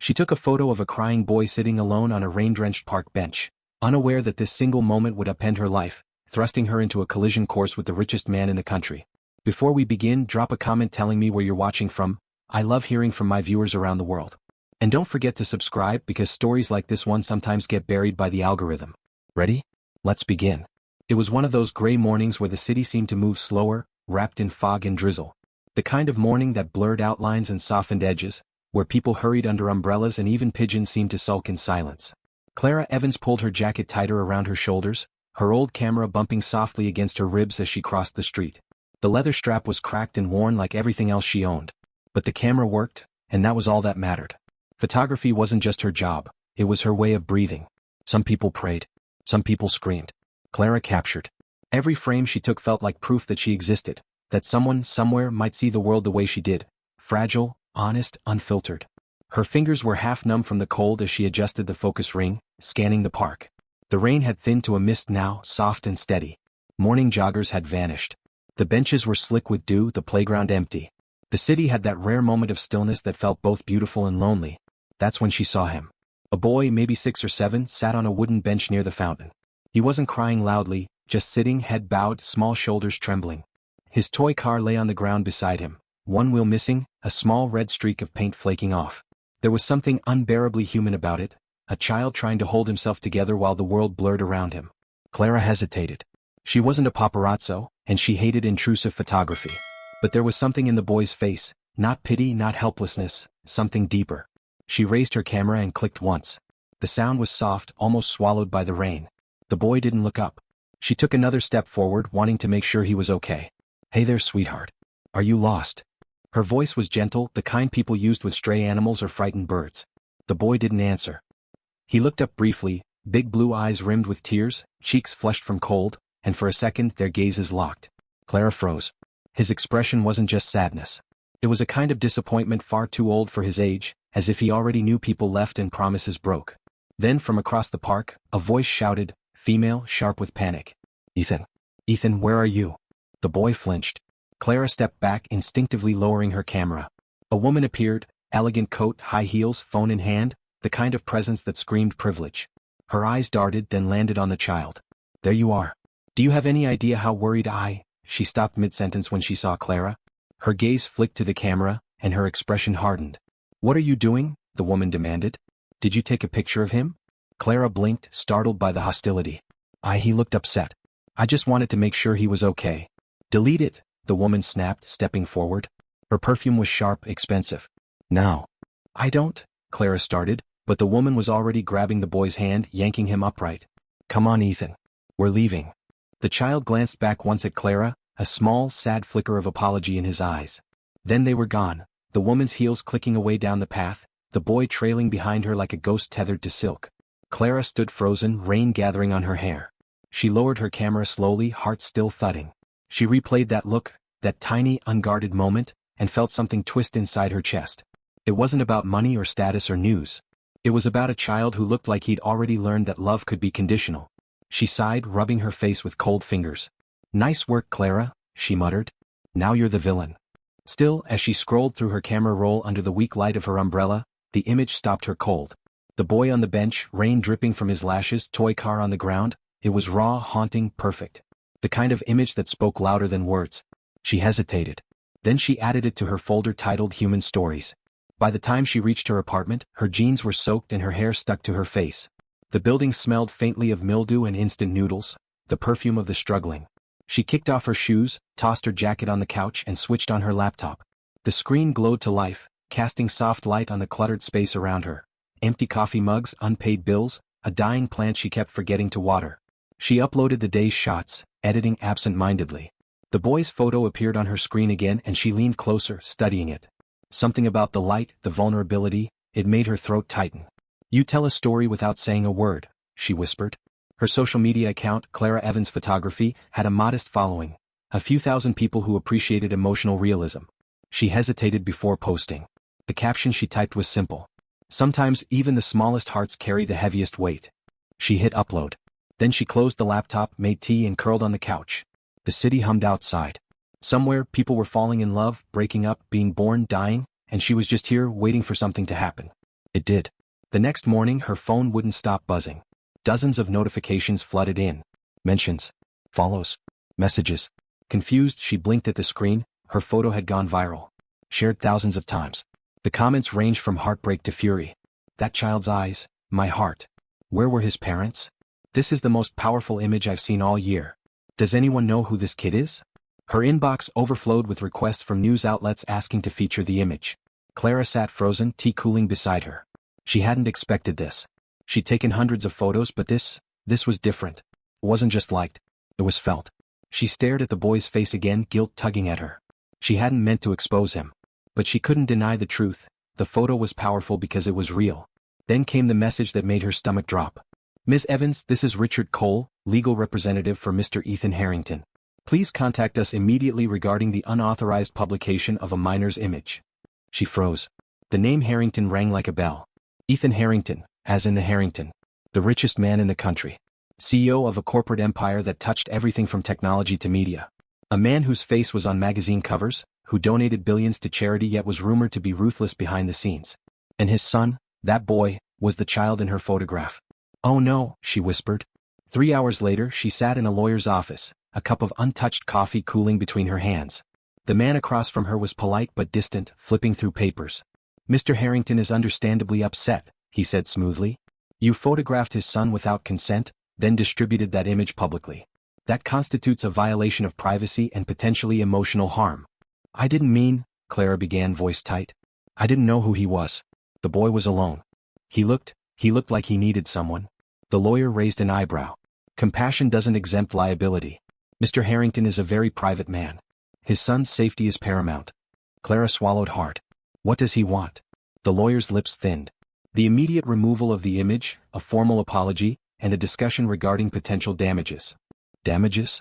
She took a photo of a crying boy sitting alone on a rain-drenched park bench, unaware that this single moment would upend her life, thrusting her into a collision course with the richest man in the country. Before we begin, drop a comment telling me where you're watching from. I love hearing from my viewers around the world. And don't forget to subscribe because stories like this one sometimes get buried by the algorithm. Ready? Let's begin. It was one of those gray mornings where the city seemed to move slower, wrapped in fog and drizzle. The kind of morning that blurred outlines and softened edges, where people hurried under umbrellas and even pigeons seemed to sulk in silence. Clara Evans pulled her jacket tighter around her shoulders, her old camera bumping softly against her ribs as she crossed the street. The leather strap was cracked and worn like everything else she owned. But the camera worked, and that was all that mattered. Photography wasn't just her job, it was her way of breathing. Some people prayed. Some people screamed. Clara captured. Every frame she took felt like proof that she existed, that someone, somewhere might see the world the way she did. Fragile, honest, unfiltered. Her fingers were half numb from the cold as she adjusted the focus ring, scanning the park. The rain had thinned to a mist now, soft and steady. Morning joggers had vanished. The benches were slick with dew, the playground empty. The city had that rare moment of stillness that felt both beautiful and lonely. That's when she saw him. A boy, maybe 6 or 7, sat on a wooden bench near the fountain. He wasn't crying loudly, just sitting, head bowed, small shoulders trembling. His toy car lay on the ground beside him, one wheel missing, a small red streak of paint flaking off. There was something unbearably human about it, a child trying to hold himself together while the world blurred around him. Clara hesitated. She wasn't a paparazzo, and she hated intrusive photography. But there was something in the boy's face, not pity, not helplessness, something deeper. She raised her camera and clicked once. The sound was soft, almost swallowed by the rain. The boy didn't look up. She took another step forward, wanting to make sure he was okay. "Hey there, sweetheart. Are you lost?" Her voice was gentle, the kind people used with stray animals or frightened birds. The boy didn't answer. He looked up briefly, big blue eyes rimmed with tears, cheeks flushed from cold, and for a second their gazes locked. Clara froze. His expression wasn't just sadness. It was a kind of disappointment far too old for his age, as if he already knew people left and promises broke. Then from across the park, a voice shouted, female, sharp with panic. "Ethan. Ethan, where are you?" The boy flinched. Clara stepped back, instinctively lowering her camera. A woman appeared, elegant coat, high heels, phone in hand, the kind of presence that screamed privilege. Her eyes darted, then landed on the child. "There you are. Do you have any idea how worried She stopped mid-sentence when she saw Clara. Her gaze flicked to the camera, and her expression hardened. "What are you doing?" the woman demanded. "Did you take a picture of him?" Clara blinked, startled by the hostility. He looked upset. "I just wanted to make sure he was okay." "Delete it," the woman snapped, stepping forward. Her perfume was sharp, expensive. "Now." "I don't," Clara started, but the woman was already grabbing the boy's hand, yanking him upright. "Come on, Ethan. We're leaving." The child glanced back once at Clara, a small, sad flicker of apology in his eyes. Then they were gone, the woman's heels clicking away down the path, the boy trailing behind her like a ghost tethered to silk. Clara stood frozen, rain gathering on her hair. She lowered her camera slowly, heart still thudding. She replayed that look, that tiny, unguarded moment, and felt something twist inside her chest. It wasn't about money or status or news. It was about a child who looked like he'd already learned that love could be conditional. She sighed, rubbing her face with cold fingers. "Nice work, Clara," she muttered. "Now you're the villain." Still, as she scrolled through her camera roll under the weak light of her umbrella, the image stopped her cold. The boy on the bench, rain dripping from his lashes, toy car on the ground, it was raw, haunting, perfect. The kind of image that spoke louder than words. She hesitated. Then she added it to her folder titled Human Stories. By the time she reached her apartment, her jeans were soaked and her hair stuck to her face. The building smelled faintly of mildew and instant noodles, the perfume of the struggling. She kicked off her shoes, tossed her jacket on the couch and switched on her laptop. The screen glowed to life, casting soft light on the cluttered space around her. Empty coffee mugs, unpaid bills, a dying plant she kept forgetting to water. She uploaded the day's shots, editing absent-mindedly. The boy's photo appeared on her screen again and she leaned closer, studying it. Something about the light, the vulnerability, it made her throat tighten. "You tell a story without saying a word," she whispered. Her social media account, Clara Evans Photography, had a modest following, a few thousand people who appreciated emotional realism. She hesitated before posting. The caption she typed was simple. "Sometimes even the smallest hearts carry the heaviest weight." She hit upload. Then she closed the laptop, made tea and curled on the couch. The city hummed outside. Somewhere, people were falling in love, breaking up, being born, dying, and she was just here waiting for something to happen. It did. The next morning her phone wouldn't stop buzzing. Dozens of notifications flooded in. Mentions. Follows. Messages. Confused, she blinked at the screen. Her photo had gone viral. Shared thousands of times. The comments ranged from heartbreak to fury. That child's eyes, my heart. Where were his parents? This is the most powerful image I've seen all year. Does anyone know who this kid is? Her inbox overflowed with requests from news outlets asking to feature the image. Clara sat frozen, tea cooling beside her. She hadn't expected this. She'd taken hundreds of photos, but this was different. It wasn't just liked. It was felt. She stared at the boy's face again, guilt tugging at her. She hadn't meant to expose him. But she couldn't deny the truth. The photo was powerful because it was real. Then came the message that made her stomach drop. Ms. Evans, this is Richard Cole, legal representative for Mr. Ethan Harrington. Please contact us immediately regarding the unauthorized publication of a minor's image. She froze. The name Harrington rang like a bell. Ethan Harrington, as in the Harrington. The richest man in the country. CEO of a corporate empire that touched everything from technology to media. A man whose face was on magazine covers, who donated billions to charity yet was rumored to be ruthless behind the scenes. And his son, that boy, was the child in her photograph. Oh no, she whispered. 3 hours later she sat in a lawyer's office, a cup of untouched coffee cooling between her hands. The man across from her was polite but distant, flipping through papers. Mr. Harrington is understandably upset, he said smoothly. You photographed his son without consent, then distributed that image publicly. That constitutes a violation of privacy and potentially emotional harm. I didn't mean, Clara began, voice tight. I didn't know who he was. The boy was alone. He looked like he needed someone. The lawyer raised an eyebrow. Compassion doesn't exempt liability. Mr. Harrington is a very private man. His son's safety is paramount. Clara swallowed hard. What does he want? The lawyer's lips thinned. The immediate removal of the image, a formal apology, and a discussion regarding potential damages. Damages?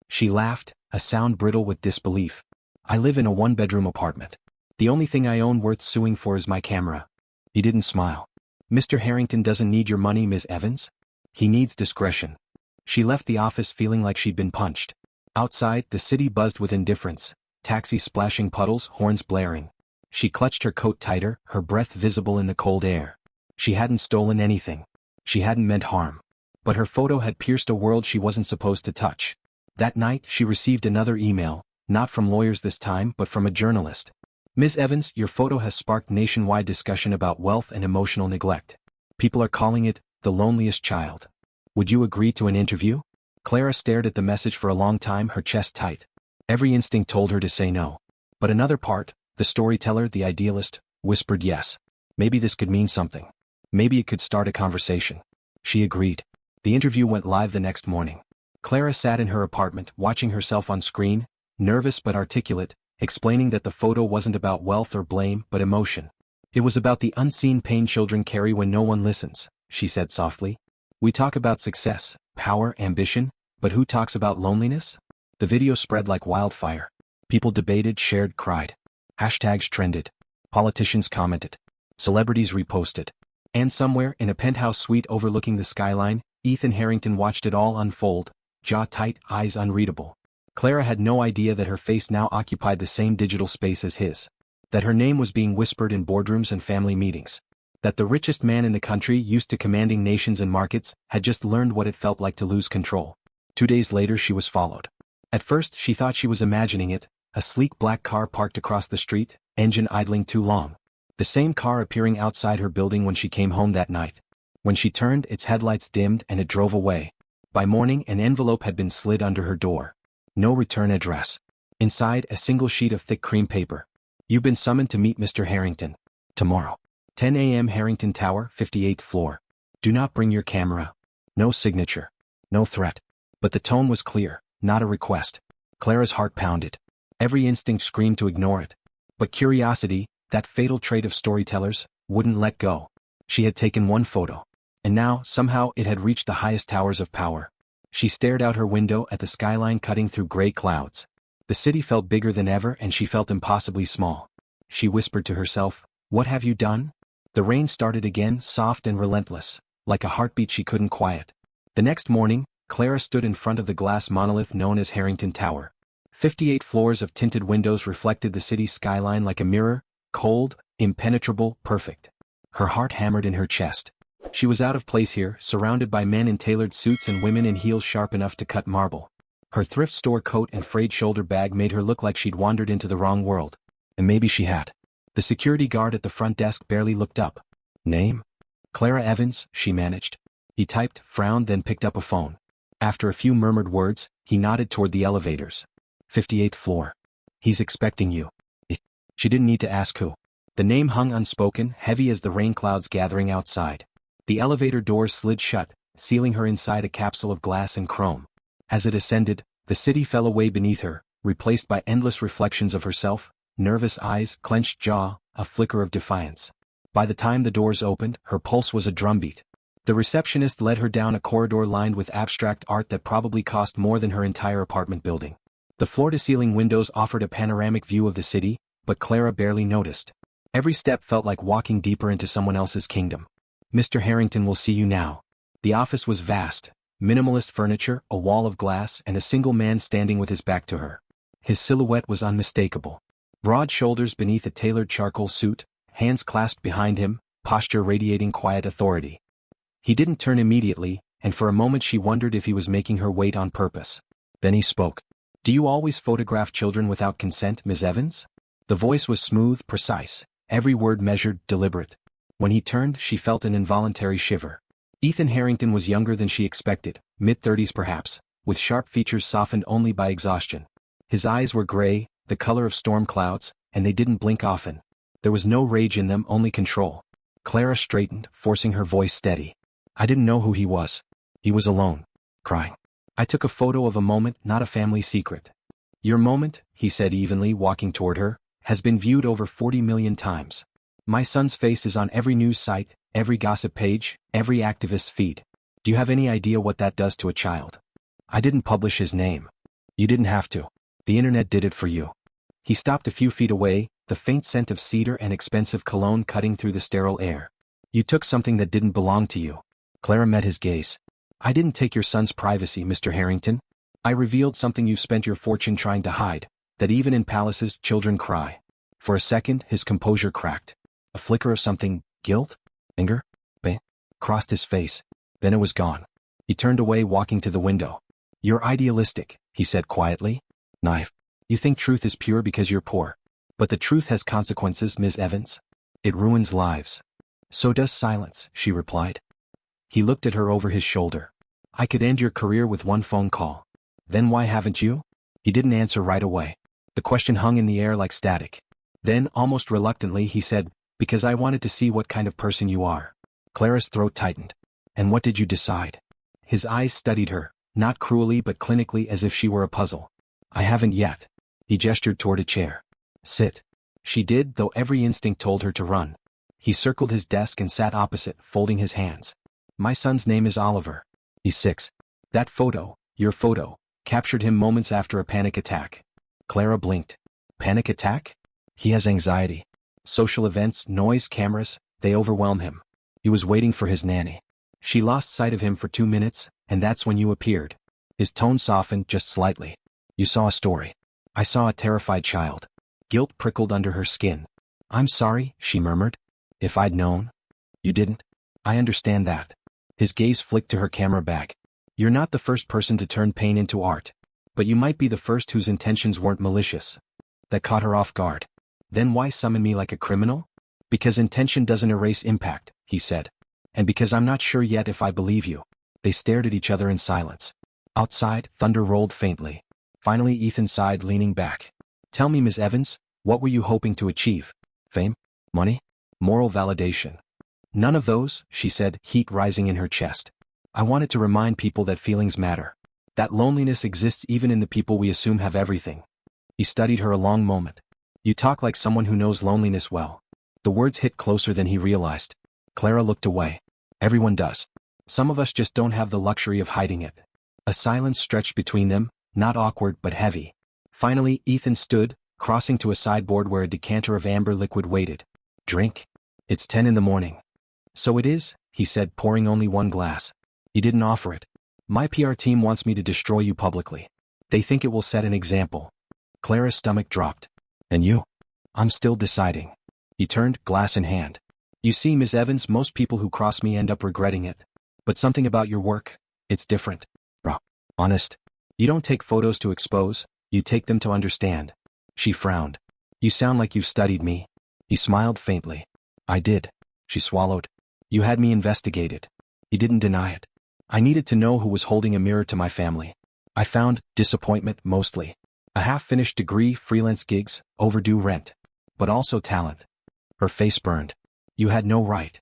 She laughed, a sound brittle with disbelief. I live in a one-bedroom apartment. The only thing I own worth suing for is my camera. He didn't smile. Mr. Harrington doesn't need your money, Ms. Evans. He needs discretion. She left the office feeling like she'd been punched. Outside, the city buzzed with indifference, taxis splashing puddles, horns blaring. She clutched her coat tighter, her breath visible in the cold air. She hadn't stolen anything. She hadn't meant harm. But her photo had pierced a world she wasn't supposed to touch. That night, she received another email, not from lawyers this time but from a journalist. Ms. Evans, your photo has sparked nationwide discussion about wealth and emotional neglect. People are calling it, the loneliest child. Would you agree to an interview? Clara stared at the message for a long time, her chest tight. Every instinct told her to say no. But another part, the storyteller, the idealist, whispered yes. Maybe this could mean something. Maybe it could start a conversation. She agreed. The interview went live the next morning. Clara sat in her apartment, watching herself on screen, nervous but articulate, explaining that the photo wasn't about wealth or blame but emotion. It was about the unseen pain children carry when no one listens, she said softly. We talk about success, power, ambition, but who talks about loneliness? The video spread like wildfire. People debated, shared, cried. Hashtags trended. Politicians commented. Celebrities reposted. And somewhere in a penthouse suite overlooking the skyline, Ethan Harrington watched it all unfold, jaw tight, eyes unreadable. Clara had no idea that her face now occupied the same digital space as his. That her name was being whispered in boardrooms and family meetings. That the richest man in the country, used to commanding nations and markets, had just learned what it felt like to lose control. 2 days later she was followed. At first she thought she was imagining it, a sleek black car parked across the street, engine idling too long. The same car appearing outside her building when she came home that night. When she turned, its headlights dimmed and it drove away. By morning an envelope had been slid under her door. No return address. Inside, a single sheet of thick cream paper. You've been summoned to meet Mr. Harrington. Tomorrow. 10 a.m. Harrington Tower, 58th floor. Do not bring your camera. No signature. No threat. But the tone was clear, not a request. Clara's heart pounded. Every instinct screamed to ignore it. But curiosity, that fatal trait of storytellers, wouldn't let go. She had taken one photo. And now, somehow, it had reached the highest towers of power. She stared out her window at the skyline cutting through gray clouds. The city felt bigger than ever and she felt impossibly small. She whispered to herself, "What have you done?" The rain started again, soft and relentless, like a heartbeat she couldn't quiet. The next morning, Clara stood in front of the glass monolith known as Harrington Tower. 58 floors of tinted windows reflected the city's skyline like a mirror, cold, impenetrable, perfect. Her heart hammered in her chest. She was out of place here, surrounded by men in tailored suits and women in heels sharp enough to cut marble. Her thrift store coat and frayed shoulder bag made her look like she'd wandered into the wrong world. And maybe she had. The security guard at the front desk barely looked up. Name? Clara Evans, she managed. He typed, frowned, then picked up a phone. After a few murmured words, he nodded toward the elevators. 58th floor. He's expecting you. She didn't need to ask who. The name hung unspoken, heavy as the rain clouds gathering outside. The elevator doors slid shut, sealing her inside a capsule of glass and chrome. As it ascended, the city fell away beneath her, replaced by endless reflections of herself, nervous eyes, clenched jaw, a flicker of defiance. By the time the doors opened, her pulse was a drumbeat. The receptionist led her down a corridor lined with abstract art that probably cost more than her entire apartment building. The floor-to-ceiling windows offered a panoramic view of the city, but Clara barely noticed. Every step felt like walking deeper into someone else's kingdom. Mr. Harrington will see you now. The office was vast. Minimalist furniture, a wall of glass, and a single man standing with his back to her. His silhouette was unmistakable. Broad shoulders beneath a tailored charcoal suit, hands clasped behind him, posture radiating quiet authority. He didn't turn immediately, and for a moment she wondered if he was making her wait on purpose. Then he spoke. Do you always photograph children without consent, Ms. Evans? The voice was smooth, precise, every word measured, deliberate. When he turned, she felt an involuntary shiver. Ethan Harrington was younger than she expected, mid-30s perhaps, with sharp features softened only by exhaustion. His eyes were gray, the color of storm clouds, and they didn't blink often. There was no rage in them, only control. Clara straightened, forcing her voice steady. I didn't know who he was. He was alone. Crying. I took a photo of a moment, not a family secret. Your moment, he said evenly, walking toward her, has been viewed over 40 million times. My son's face is on every news site, every gossip page, every activist's feed. Do you have any idea what that does to a child? I didn't publish his name. You didn't have to. The internet did it for you. He stopped a few feet away, the faint scent of cedar and expensive cologne cutting through the sterile air. You took something that didn't belong to you. Clara met his gaze. I didn't take your son's privacy, Mr. Harrington. I revealed something you've spent your fortune trying to hide, that even in palaces, children cry. For a second, his composure cracked. A flicker of something, guilt? Anger? Pain? Crossed his face. Then it was gone. He turned away, walking to the window. You're idealistic, he said quietly. Naive. You think truth is pure because you're poor. But the truth has consequences, Ms. Evans. It ruins lives. So does silence, she replied. He looked at her over his shoulder. I could end your career with one phone call. Then why haven't you? He didn't answer right away. The question hung in the air like static. Then, almost reluctantly, he said, because I wanted to see what kind of person you are. Clara's throat tightened. And what did you decide? His eyes studied her, not cruelly but clinically, as if she were a puzzle. I haven't yet. He gestured toward a chair. Sit. She did, though every instinct told her to run. He circled his desk and sat opposite, folding his hands. My son's name is Oliver. He's 6. That photo, your photo, captured him moments after a panic attack. Clara blinked. Panic attack? He has anxiety. Social events, noise, cameras, they overwhelm him. He was waiting for his nanny. She lost sight of him for 2 minutes, and that's when you appeared. His tone softened just slightly. You saw a story. I saw a terrified child. Guilt prickled under her skin. I'm sorry, she murmured. If I'd known. You didn't? I understand that. His gaze flicked to her camera bag. You're not the first person to turn pain into art. But you might be the first whose intentions weren't malicious. That caught her off guard. Then why summon me like a criminal? Because intention doesn't erase impact, he said. And because I'm not sure yet if I believe you. They stared at each other in silence. Outside, thunder rolled faintly. Finally, Ethan sighed, leaning back. Tell me, Ms. Evans, what were you hoping to achieve? Fame? Money? Moral validation? None of those, she said, heat rising in her chest. I wanted to remind people that feelings matter. That loneliness exists even in the people we assume have everything. He studied her a long moment. You talk like someone who knows loneliness well. The words hit closer than he realized. Clara looked away. Everyone does. Some of us just don't have the luxury of hiding it. A silence stretched between them, not awkward but heavy. Finally, Ethan stood, crossing to a sideboard where a decanter of amber liquid waited. Drink? It's 10 in the morning. So it is, he said, pouring only one glass. He didn't offer it. My PR team wants me to destroy you publicly. They think it will set an example. Clara's stomach dropped. And you? I'm still deciding. He turned, glass in hand. You see, Miss Evans, most people who cross me end up regretting it. But something about your work, it's different. Honest. You don't take photos to expose, you take them to understand. She frowned. You sound like you've studied me. He smiled faintly. I did. She swallowed. You had me investigated. He didn't deny it. I needed to know who was holding a mirror to my family. I found disappointment mostly. A half-finished degree, freelance gigs, overdue rent. But also talent. Her face burned. You had no right.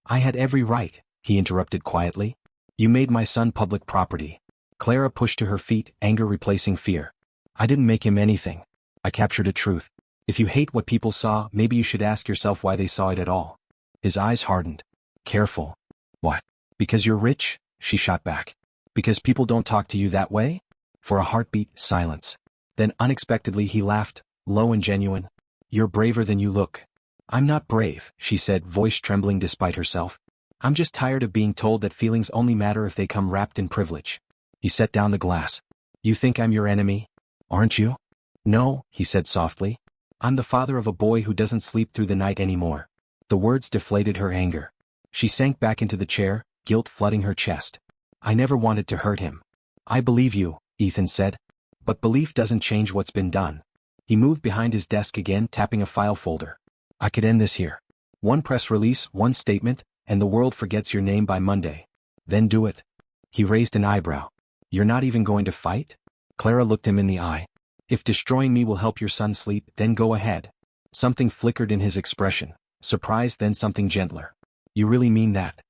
I had every right, he interrupted quietly. You made my son public property. Clara pushed to her feet, anger replacing fear. I didn't make him anything. I captured a truth. If you hate what people saw, maybe you should ask yourself why they saw it at all. His eyes hardened. Careful. What? Because you're rich? She shot back. Because people don't talk to you that way? For a heartbeat, silence. Then unexpectedly he laughed, low and genuine. You're braver than you look. I'm not brave, she said, voice trembling despite herself. I'm just tired of being told that feelings only matter if they come wrapped in privilege. He set down the glass. You think I'm your enemy? Aren't you? No, he said softly. I'm the father of a boy who doesn't sleep through the night anymore. The words deflated her anger. She sank back into the chair, guilt flooding her chest. I never wanted to hurt him. I believe you, Ethan said. But belief doesn't change what's been done. He moved behind his desk again, tapping a file folder. I could end this here. One press release, one statement, and the world forgets your name by Monday. Then do it. He raised an eyebrow. You're not even going to fight? Clara looked him in the eye. If destroying me will help your son sleep, then go ahead. Something flickered in his expression, surprise then something gentler. You really mean that?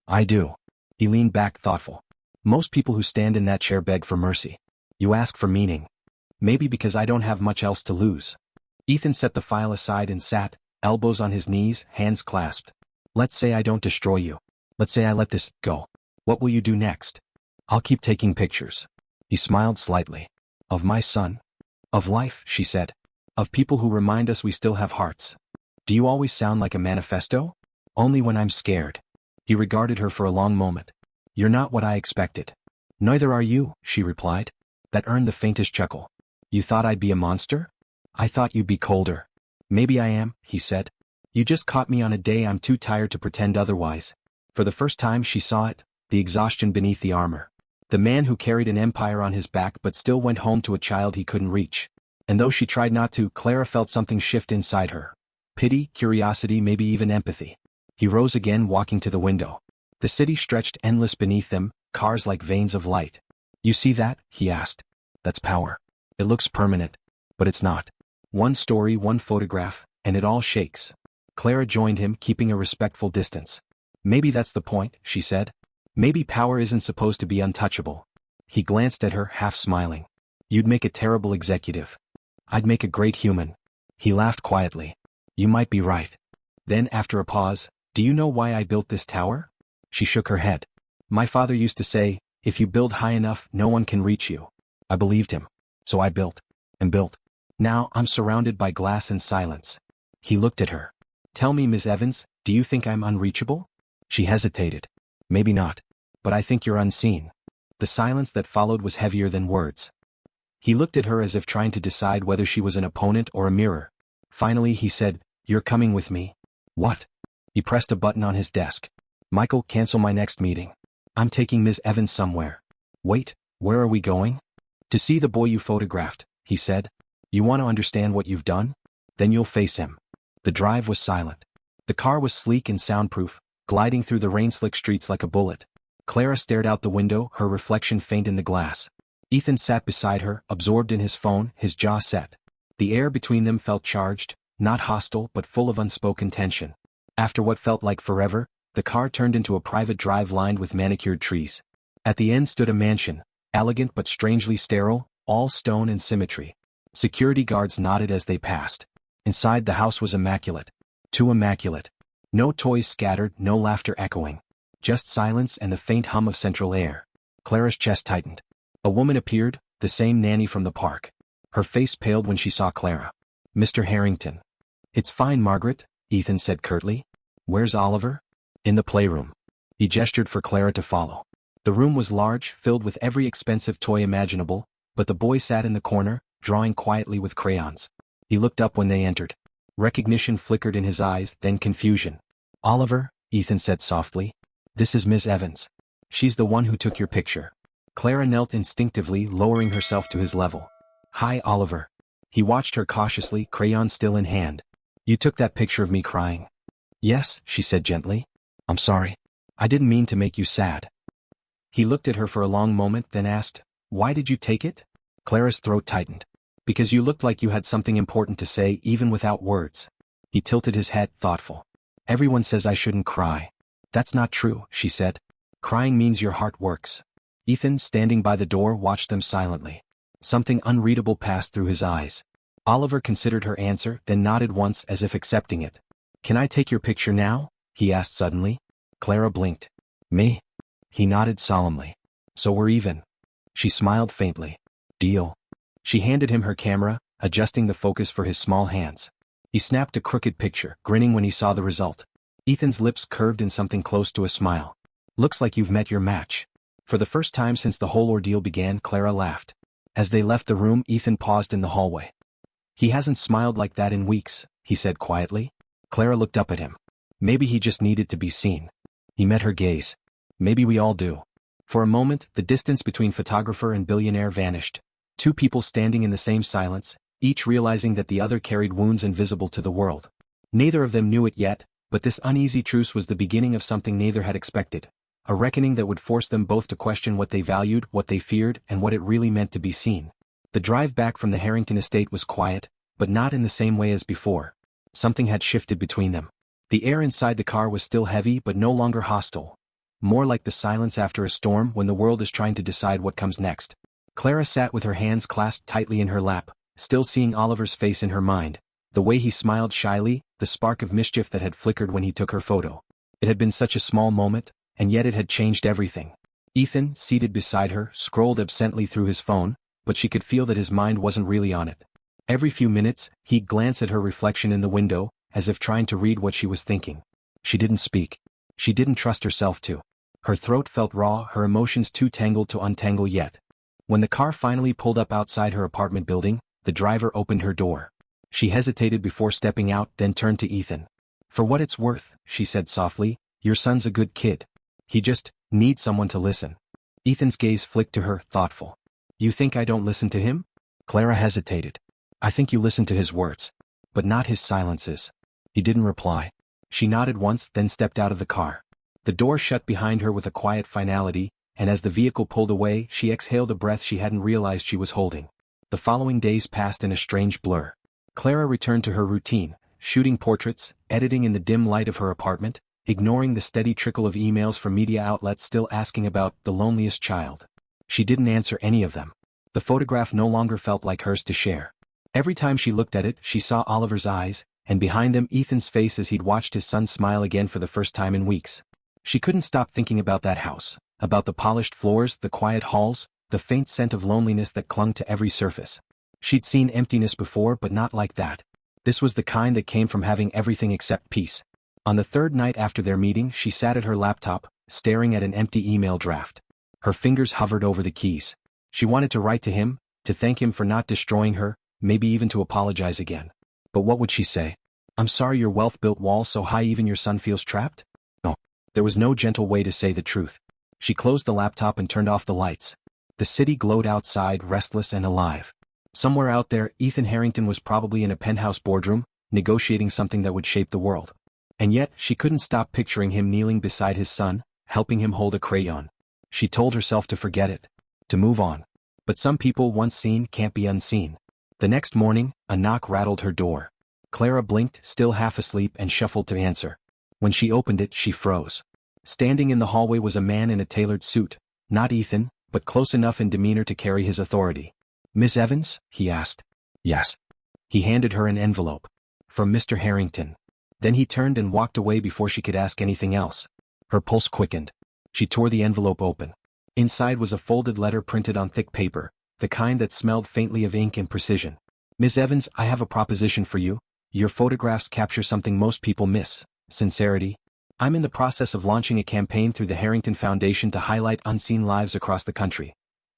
I do. He leaned back thoughtful. Most people who stand in that chair beg for mercy. You ask for meaning. Maybe because I don't have much else to lose. Ethan set the file aside and sat, elbows on his knees, hands clasped. Let's say I don't destroy you. Let's say I let this go. What will you do next? I'll keep taking pictures. He smiled slightly. Of my son? Of life, she said. Of people who remind us we still have hearts. Do you always sound like a manifesto? Only when I'm scared. He regarded her for a long moment. You're not what I expected. Neither are you, she replied. That earned the faintest chuckle. You thought I'd be a monster? I thought you'd be colder. Maybe I am, he said. You just caught me on a day I'm too tired to pretend otherwise. For the first time she saw it, the exhaustion beneath the armor. The man who carried an empire on his back but still went home to a child he couldn't reach. And though she tried not to, Clara felt something shift inside her. Pity, curiosity, maybe even empathy. He rose again, walking to the window. The city stretched endless beneath them, cars like veins of light. You see that? He asked. That's power. It looks permanent. But it's not. One story, one photograph, and it all shakes. Clara joined him, keeping a respectful distance. Maybe that's the point, she said. Maybe power isn't supposed to be untouchable. He glanced at her, half smiling. You'd make a terrible executive. I'd make a great human. He laughed quietly. You might be right. Then, after a pause, do you know why I built this tower? She shook her head. My father used to say, if you build high enough, no one can reach you. I believed him. So I built. And built. Now, I'm surrounded by glass and silence. He looked at her. Tell me, Miss Evans, do you think I'm unreachable? She hesitated. Maybe not. But I think you're unseen. The silence that followed was heavier than words. He looked at her as if trying to decide whether she was an opponent or a mirror. Finally he said, You're coming with me. What? He pressed a button on his desk. Michael, cancel my next meeting. I'm taking Miss Evans somewhere. Wait, where are we going? To see the boy you photographed, he said. You want to understand what you've done? Then you'll face him. The drive was silent. The car was sleek and soundproof, gliding through the rain-slick streets like a bullet. Clara stared out the window, her reflection faint in the glass. Ethan sat beside her, absorbed in his phone, his jaw set. The air between them felt charged, not hostile but full of unspoken tension. After what felt like forever, the car turned into a private drive lined with manicured trees. At the end stood a mansion, elegant but strangely sterile, all stone and symmetry. Security guards nodded as they passed. Inside the house was immaculate. Too immaculate. No toys scattered, no laughter echoing. Just silence and the faint hum of central air. Clara's chest tightened. A woman appeared, the same nanny from the park. Her face paled when she saw Clara. Mr. Harrington. It's fine, Margaret, Ethan said curtly. Where's Oliver? In the playroom. He gestured for Clara to follow. The room was large, filled with every expensive toy imaginable, but the boy sat in the corner, drawing quietly with crayons. He looked up when they entered. Recognition flickered in his eyes, then confusion. Oliver, Ethan said softly. This is Miss Evans. She's the one who took your picture. Clara knelt instinctively, lowering herself to his level. Hi, Oliver. He watched her cautiously, crayon still in hand. You took that picture of me crying. Yes, she said gently. I'm sorry. I didn't mean to make you sad. He looked at her for a long moment, then asked, Why did you take it? Clara's throat tightened. Because you looked like you had something important to say even without words. He tilted his head, thoughtful. Everyone says I shouldn't cry. That's not true, she said. Crying means your heart works. Ethan, standing by the door, watched them silently. Something unreadable passed through his eyes. Oliver considered her answer, then nodded once as if accepting it. Can I take your picture now? He asked suddenly. Clara blinked. Me? He nodded solemnly. So we're even. She smiled faintly. Deal. She handed him her camera, adjusting the focus for his small hands. He snapped a crooked picture, grinning when he saw the result. Ethan's lips curved in something close to a smile. Looks like you've met your match. For the first time since the whole ordeal began, Clara laughed. As they left the room, Ethan paused in the hallway. He hasn't smiled like that in weeks, he said quietly. Clara looked up at him. Maybe he just needed to be seen. He met her gaze. Maybe we all do. For a moment, the distance between photographer and billionaire vanished. Two people standing in the same silence, each realizing that the other carried wounds invisible to the world. Neither of them knew it yet, but this uneasy truce was the beginning of something neither had expected. A reckoning that would force them both to question what they valued, what they feared, and what it really meant to be seen. The drive back from the Harrington estate was quiet, but not in the same way as before. Something had shifted between them. The air inside the car was still heavy but no longer hostile. More like the silence after a storm when the world is trying to decide what comes next. Clara sat with her hands clasped tightly in her lap, still seeing Oliver's face in her mind, the way he smiled shyly, the spark of mischief that had flickered when he took her photo. It had been such a small moment, and yet it had changed everything. Ethan, seated beside her, scrolled absently through his phone, but she could feel that his mind wasn't really on it. Every few minutes, he'd glance at her reflection in the window, as if trying to read what she was thinking. She didn't speak. She didn't trust herself to. Her throat felt raw, her emotions too tangled to untangle yet. When the car finally pulled up outside her apartment building, the driver opened her door. She hesitated before stepping out, then turned to Ethan. For what it's worth, she said softly, your son's a good kid. He just needs someone to listen. Ethan's gaze flicked to her, thoughtful. You think I don't listen to him? Clara hesitated. I think you listen to his words. But not his silences. He didn't reply. She nodded once, then stepped out of the car. The door shut behind her with a quiet finality, and as the vehicle pulled away, she exhaled a breath she hadn't realized she was holding. The following days passed in a strange blur. Clara returned to her routine, shooting portraits, editing in the dim light of her apartment, ignoring the steady trickle of emails from media outlets still asking about the loneliest child. She didn't answer any of them. The photograph no longer felt like hers to share. Every time she looked at it, she saw Oliver's eyes, and behind them Ethan's face as he'd watched his son smile again for the first time in weeks. She couldn't stop thinking about that house, about the polished floors, the quiet halls, the faint scent of loneliness that clung to every surface. She'd seen emptiness before, but not like that. This was the kind that came from having everything except peace. On the third night after their meeting, she sat at her laptop, staring at an empty email draft. Her fingers hovered over the keys. She wanted to write to him, to thank him for not destroying her, maybe even to apologize again. But what would she say? I'm sorry your wealth built walls so high even your son feels trapped? No. There was no gentle way to say the truth. She closed the laptop and turned off the lights. The city glowed outside, restless and alive. Somewhere out there, Ethan Harrington was probably in a penthouse boardroom, negotiating something that would shape the world. And yet, she couldn't stop picturing him kneeling beside his son, helping him hold a crayon. She told herself to forget it, to move on. But some people once seen can't be unseen. The next morning, a knock rattled her door. Clara blinked, still half asleep, and shuffled to answer. When she opened it, she froze. Standing in the hallway was a man in a tailored suit, not Ethan, but close enough in demeanor to carry his authority. Miss Evans? He asked. Yes. He handed her an envelope. From Mr. Harrington. Then he turned and walked away before she could ask anything else. Her pulse quickened. She tore the envelope open. Inside was a folded letter printed on thick paper, the kind that smelled faintly of ink and precision. Miss Evans, I have a proposition for you. Your photographs capture something most people miss: sincerity. I'm in the process of launching a campaign through the Harrington Foundation to highlight unseen lives across the country.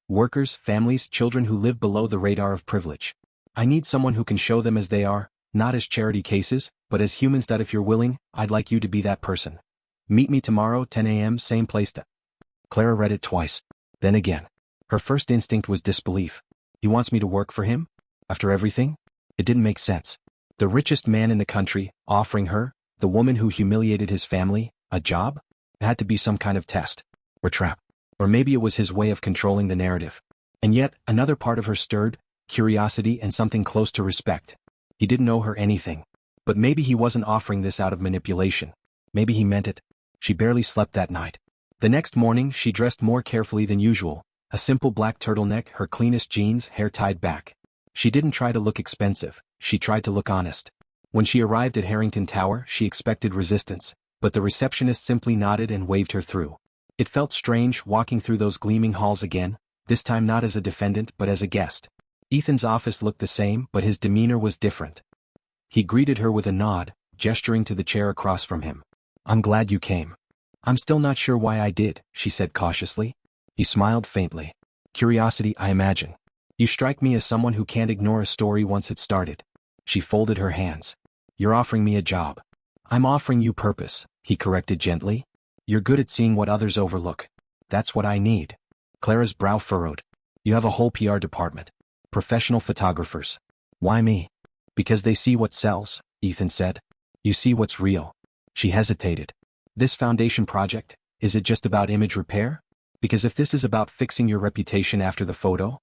Workers, families, children who live below the radar of privilege. I need someone who can show them as they are, Not as charity cases, but as humans that if you're willing, I'd like you to be that person. Meet me tomorrow, 10 a.m., same place. Clara read it twice. Then again. Her first instinct was disbelief. He wants me to work for him? After everything? It didn't make sense. The richest man in the country, offering her, the woman who humiliated his family, a job? It had to be some kind of test. Or trap. Or maybe it was his way of controlling the narrative. And yet, another part of her stirred, curiosity and something close to respect. He didn't owe her anything. But maybe he wasn't offering this out of manipulation. Maybe he meant it. She barely slept that night. The next morning she dressed more carefully than usual. A simple black turtleneck, her cleanest jeans, hair tied back. She didn't try to look expensive, she tried to look honest. When she arrived at Harrington Tower she expected resistance, but the receptionist simply nodded and waved her through. It felt strange walking through those gleaming halls again, this time not as a defendant but as a guest. Ethan's office looked the same but his demeanor was different. He greeted her with a nod, gesturing to the chair across from him. "I'm glad you came." "I'm still not sure why I did," she said cautiously. He smiled faintly. "Curiosity, I imagine. You strike me as someone who can't ignore a story once it's started." She folded her hands. "You're offering me a job." "I'm offering you purpose," he corrected gently. "You're good at seeing what others overlook. That's what I need." Clara's brow furrowed. "You have a whole PR department. Professional photographers. Why me?" "Because they see what sells," Ethan said. "You see what's real." She hesitated. "This foundation project, is it just about image repair? Because if this is about fixing your reputation after the photo..."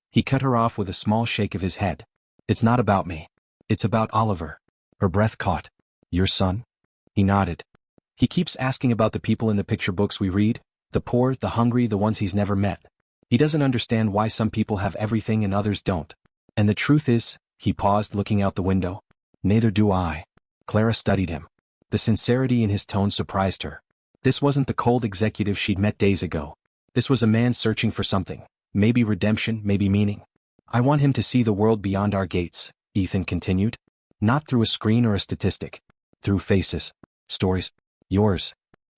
He cut her off with a small shake of his head. "It's not about me. It's about Oliver." Her breath caught. "Your son?" He nodded. "He keeps asking about the people in the picture books we read, the poor, the hungry, the ones he's never met. He doesn't understand why some people have everything and others don't. And the truth is," he paused looking out the window, "neither do I." Clara studied him. The sincerity in his tone surprised her. This wasn't the cold executive she'd met days ago. This was a man searching for something. Maybe redemption, maybe meaning. "I want him to see the world beyond our gates," Ethan continued. "Not through a screen or a statistic. Through faces. Stories. Yours."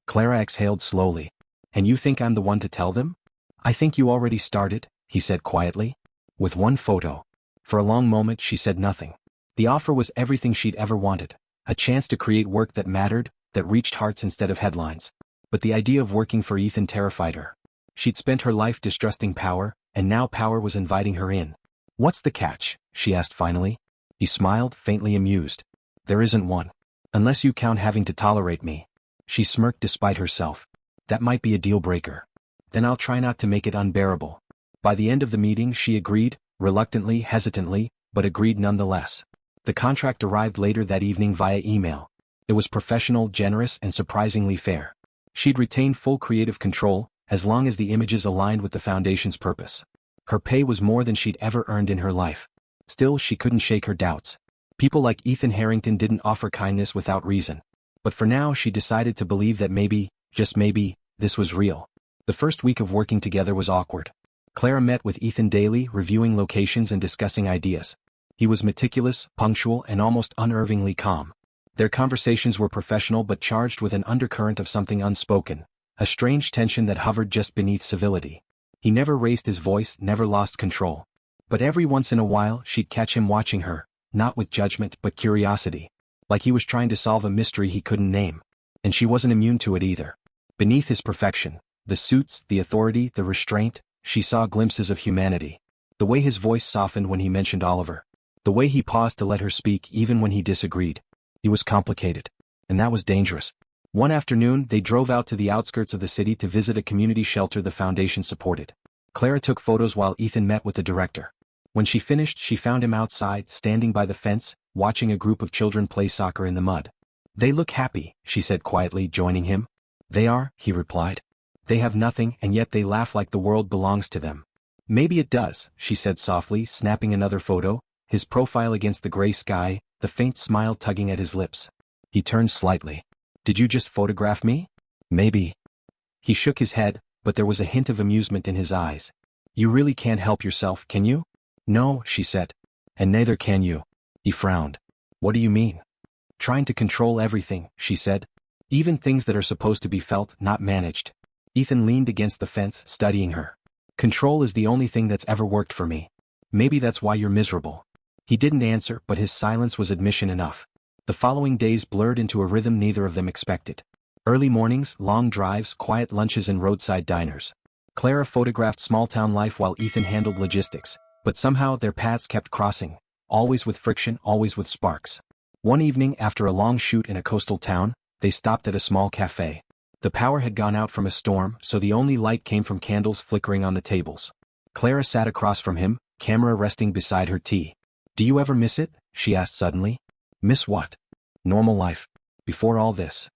Clara exhaled slowly. "And you think I'm the one to tell them?" "I think you already started," he said quietly. "With one photo." For a long moment she said nothing. The offer was everything she'd ever wanted. A chance to create work that mattered, that reached hearts instead of headlines. But the idea of working for Ethan terrified her. She'd spent her life distrusting power, and now power was inviting her in. "What's the catch?" she asked finally. He smiled, faintly amused. "There isn't one. Unless you count having to tolerate me." She smirked despite herself. "That might be a deal breaker. Then I'll try not to make it unbearable." By the end of the meeting she agreed, reluctantly, hesitantly, but agreed nonetheless. The contract arrived later that evening via email. It was professional, generous, and surprisingly fair. She'd retain full creative control, as long as the images aligned with the foundation's purpose. Her pay was more than she'd ever earned in her life. Still, she couldn't shake her doubts. People like Ethan Harrington didn't offer kindness without reason. But for now she decided to believe that maybe, just maybe, this was real. The first week of working together was awkward. Clara met with Ethan daily, reviewing locations and discussing ideas. He was meticulous, punctual, and almost unnervingly calm. Their conversations were professional but charged with an undercurrent of something unspoken, a strange tension that hovered just beneath civility. He never raised his voice, never lost control. But every once in a while she'd catch him watching her, not with judgment but curiosity. Like he was trying to solve a mystery he couldn't name. And she wasn't immune to it either. Beneath his perfection, the suits, the authority, the restraint, she saw glimpses of humanity. The way his voice softened when he mentioned Oliver. The way he paused to let her speak even when he disagreed. He was complicated. And that was dangerous. One afternoon they drove out to the outskirts of the city to visit a community shelter the foundation supported. Clara took photos while Ethan met with the director. When she finished she found him outside, standing by the fence, watching a group of children play soccer in the mud. "They look happy," she said quietly, joining him. "They are," he replied. "They have nothing and yet they laugh like the world belongs to them." "Maybe it does," she said softly, snapping another photo, his profile against the gray sky, the faint smile tugging at his lips. He turned slightly. "Did you just photograph me?" "Maybe." He shook his head, but there was a hint of amusement in his eyes. "You really can't help yourself, can you?" "No," she said. "And neither can you." He frowned. "What do you mean?" "Trying to control everything," she said. "Even things that are supposed to be felt, not managed." Ethan leaned against the fence, studying her. "Control is the only thing that's ever worked for me. Maybe that's why you're miserable." He didn't answer, but his silence was admission enough. The following days blurred into a rhythm neither of them expected. Early mornings, long drives, quiet lunches and roadside diners. Clara photographed small-town life while Ethan handled logistics, but somehow their paths kept crossing, always with friction, always with sparks. One evening, after a long shoot in a coastal town, they stopped at a small cafe. The power had gone out from a storm, so the only light came from candles flickering on the tables. Clara sat across from him, camera resting beside her tea. "Do you ever miss it?" she asked suddenly. "Miss what?" "Normal life. Before all this."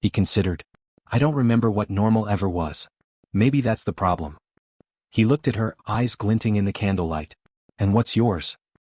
He considered. "I don't remember what normal ever was. Maybe that's the problem." He looked at her, eyes glinting in the candlelight. "And what's yours?"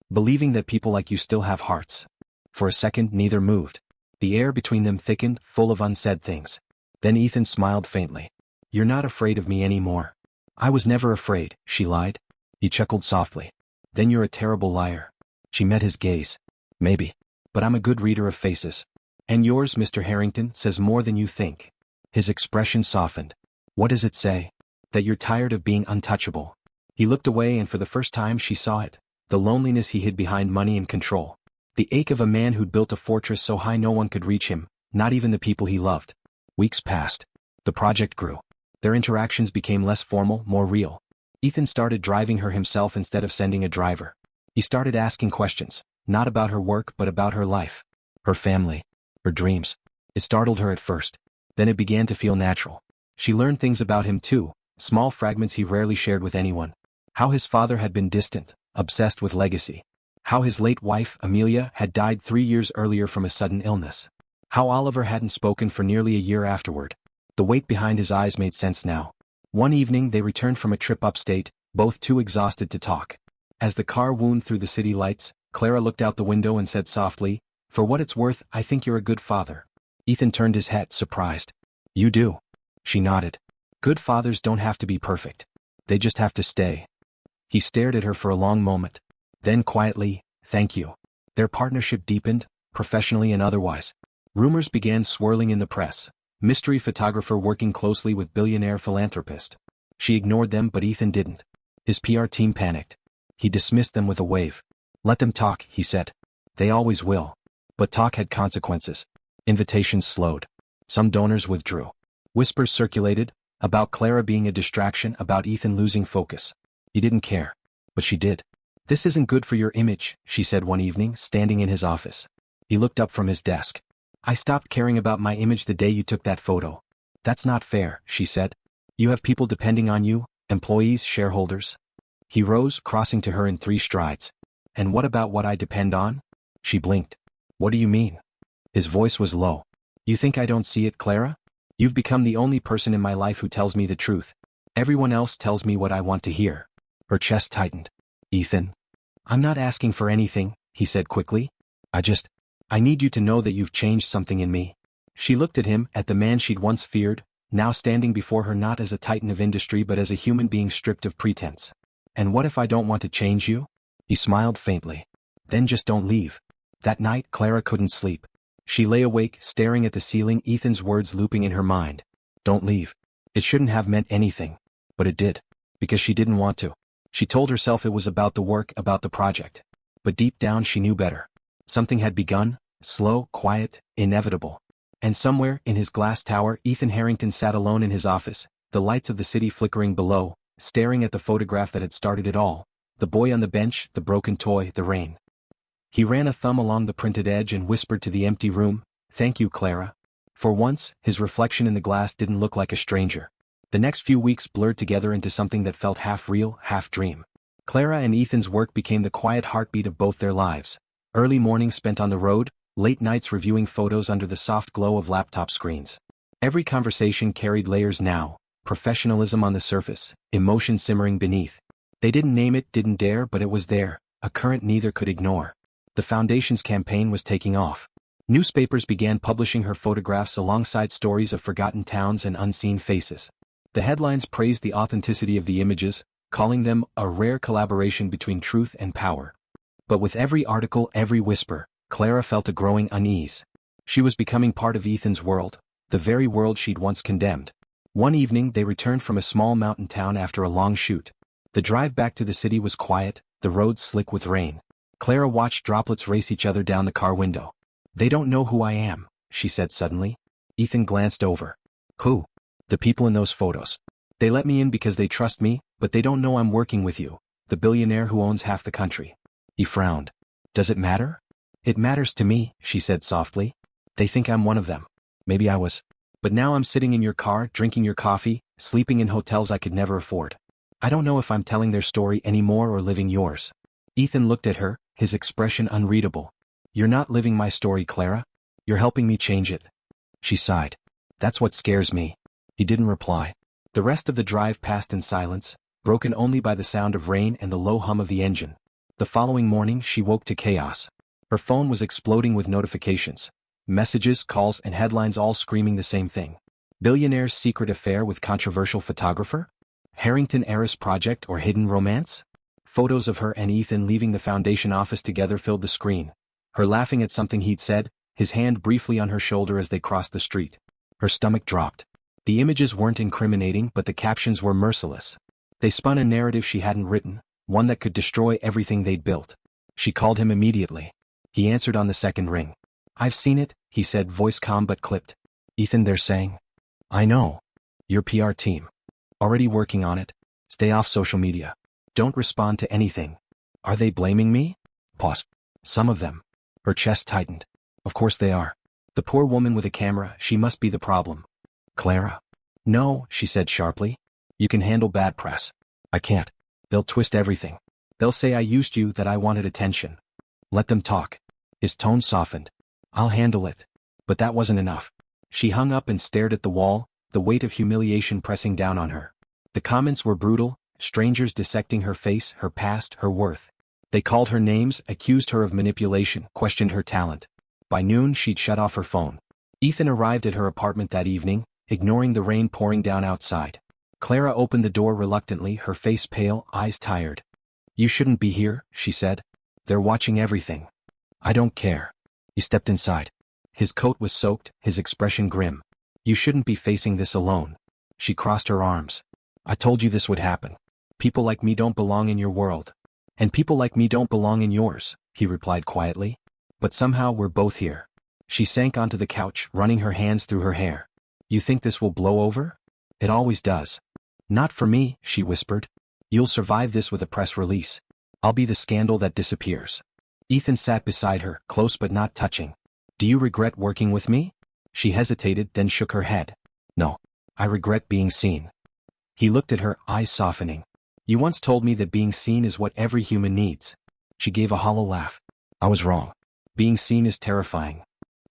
"Believing that people like you still have hearts." For a second neither moved. The air between them thickened, full of unsaid things. Then Ethan smiled faintly. "You're not afraid of me anymore." "I was never afraid," she lied. He chuckled softly. "Then you're a terrible liar." She met his gaze. "Maybe. But I'm a good reader of faces. And yours, Mr. Harrington, says more than you think." His expression softened. "What does it say?" "That you're tired of being untouchable." He looked away and for the first time she saw it. The loneliness he hid behind money and control. The ache of a man who'd built a fortress so high no one could reach him, not even the people he loved. Weeks passed. The project grew. Their interactions became less formal, more real. Ethan started driving her himself instead of sending a driver. He started asking questions, not about her work but about her life. Her family. Her dreams. It startled her at first. Then it began to feel natural. She learned things about him too, small fragments he rarely shared with anyone. How his father had been distant, obsessed with legacy. How his late wife, Amelia, had died 3 years earlier from a sudden illness. How Oliver hadn't spoken for nearly a year afterward. The weight behind his eyes made sense now. One evening they returned from a trip upstate, both too exhausted to talk. As the car wound through the city lights, Clara looked out the window and said softly, "For what it's worth, I think you're a good father." Ethan turned his head, surprised. "You do?" She nodded. "Good fathers don't have to be perfect. They just have to stay." He stared at her for a long moment. Then quietly, "Thank you." Their partnership deepened, professionally and otherwise. Rumors began swirling in the press. Mystery photographer working closely with billionaire philanthropist. She ignored them but Ethan didn't. His PR team panicked. He dismissed them with a wave. "Let them talk," he said. "They always will." But talk had consequences. Invitations slowed. Some donors withdrew. Whispers circulated, about Clara being a distraction, about Ethan losing focus. He didn't care. But she did. "This isn't good for your image," she said one evening, standing in his office. He looked up from his desk. "I stopped caring about my image the day you took that photo." "That's not fair," she said. "You have people depending on you, employees, shareholders." He rose, crossing to her in 3 strides. "And what about what I depend on?" She blinked. "What do you mean?" His voice was low. "You think I don't see it, Clara? You've become the only person in my life who tells me the truth. Everyone else tells me what I want to hear." Her chest tightened. "Ethan. I'm not asking for anything," he said quickly. I need you to know that you've changed something in me." She looked at him, at the man she'd once feared, now standing before her not as a titan of industry but as a human being stripped of pretense. "And what if I don't want to change you?" He smiled faintly. "Then just don't leave." That night Clara couldn't sleep. She lay awake, staring at the ceiling, Ethan's words looping in her mind. "Don't leave." It shouldn't have meant anything. But it did. Because she didn't want to. She told herself it was about the work, about the project. But deep down she knew better. Something had begun, slow, quiet, inevitable. And somewhere, in his glass tower, Ethan Harrington sat alone in his office, the lights of the city flickering below, staring at the photograph that had started it all. The boy on the bench, the broken toy, the rain. He ran a thumb along the printed edge and whispered to the empty room, "Thank you, Clara." For once, his reflection in the glass didn't look like a stranger. The next few weeks blurred together into something that felt half real, half dream. Clara and Ethan's work became the quiet heartbeat of both their lives. Early mornings spent on the road, late nights reviewing photos under the soft glow of laptop screens. Every conversation carried layers now, professionalism on the surface, emotion simmering beneath. They didn't name it, didn't dare, but it was there, a current neither could ignore. The Foundation's campaign was taking off. Newspapers began publishing her photographs alongside stories of forgotten towns and unseen faces. The headlines praised the authenticity of the images, calling them a rare collaboration between truth and power. But with every article, every whisper, Clara felt a growing unease. She was becoming part of Ethan's world, the very world she'd once condemned. One evening they returned from a small mountain town after a long shoot. The drive back to the city was quiet, the roads slick with rain. Clara watched droplets race each other down the car window. They don't know who I am, she said suddenly. Ethan glanced over. Who? The people in those photos. They let me in because they trust me, but they don't know I'm working with you, the billionaire who owns half the country. He frowned. Does it matter? It matters to me, she said softly. They think I'm one of them. Maybe I was. But now I'm sitting in your car, drinking your coffee, sleeping in hotels I could never afford. I don't know if I'm telling their story anymore or living yours. Ethan looked at her, his expression unreadable. You're not living my story, Clara. You're helping me change it. She sighed. That's what scares me. He didn't reply. The rest of the drive passed in silence, broken only by the sound of rain and the low hum of the engine. The following morning she woke to chaos. Her phone was exploding with notifications. Messages, calls, and headlines all screaming the same thing. Billionaire's secret affair with controversial photographer? Harrington heiress project or hidden romance? Photos of her and Ethan leaving the foundation office together filled the screen. Her laughing at something he'd said, his hand briefly on her shoulder as they crossed the street. Her stomach dropped. The images weren't incriminating, but the captions were merciless. They spun a narrative she hadn't written, one that could destroy everything they'd built. She called him immediately. He answered on the second ring. I've seen it, he said, voice calm but clipped. Ethan, they're saying. I know. Your PR team. Already working on it. Stay off social media. Don't respond to anything. Are they blaming me? Pause. Some of them. Her chest tightened. Of course they are. The poor woman with a camera, she must be the problem. Clara. No, she said sharply. You can handle bad press. I can't. They'll twist everything. They'll say I used you, that I wanted attention. Let them talk. His tone softened. I'll handle it. But that wasn't enough. She hung up and stared at the wall, the weight of humiliation pressing down on her. The comments were brutal, strangers dissecting her face, her past, her worth. They called her names, accused her of manipulation, questioned her talent. By noon she'd shut off her phone. Ethan arrived at her apartment that evening, ignoring the rain pouring down outside. Clara opened the door reluctantly, her face pale, eyes tired. You shouldn't be here, she said. They're watching everything. I don't care. He stepped inside. His coat was soaked, his expression grim. You shouldn't be facing this alone. She crossed her arms. I told you this would happen. People like me don't belong in your world. And people like me don't belong in yours, he replied quietly. But somehow we're both here. She sank onto the couch, running her hands through her hair. You think this will blow over? It always does. Not for me, she whispered. You'll survive this with a press release. I'll be the scandal that disappears. Ethan sat beside her, close but not touching. Do you regret working with me? She hesitated, then shook her head. No. I regret being seen. He looked at her, eyes softening. You once told me that being seen is what every human needs. She gave a hollow laugh. I was wrong. Being seen is terrifying.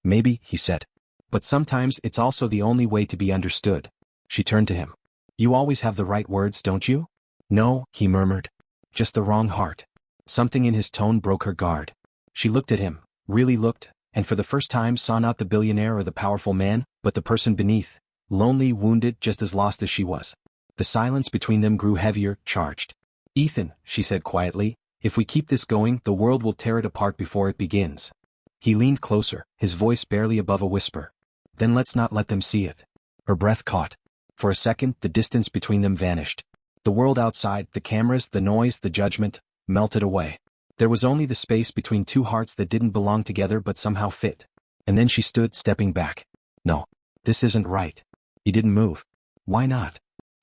Maybe, he said. But sometimes it's also the only way to be understood. She turned to him. You always have the right words, don't you? No, he murmured. Just the wrong heart. Something in his tone broke her guard. She looked at him, really looked, and for the first time saw not the billionaire or the powerful man, but the person beneath, lonely, wounded, just as lost as she was. The silence between them grew heavier, charged. Ethan, she said quietly, if we keep this going, the world will tear it apart before it begins. He leaned closer, his voice barely above a whisper. Then let's not let them see it. Her breath caught. For a second, the distance between them vanished. The world outside, the cameras, the noise, the judgment, melted away. There was only the space between two hearts that didn't belong together but somehow fit. And then she stood, stepping back. No. This isn't right. He didn't move. Why not?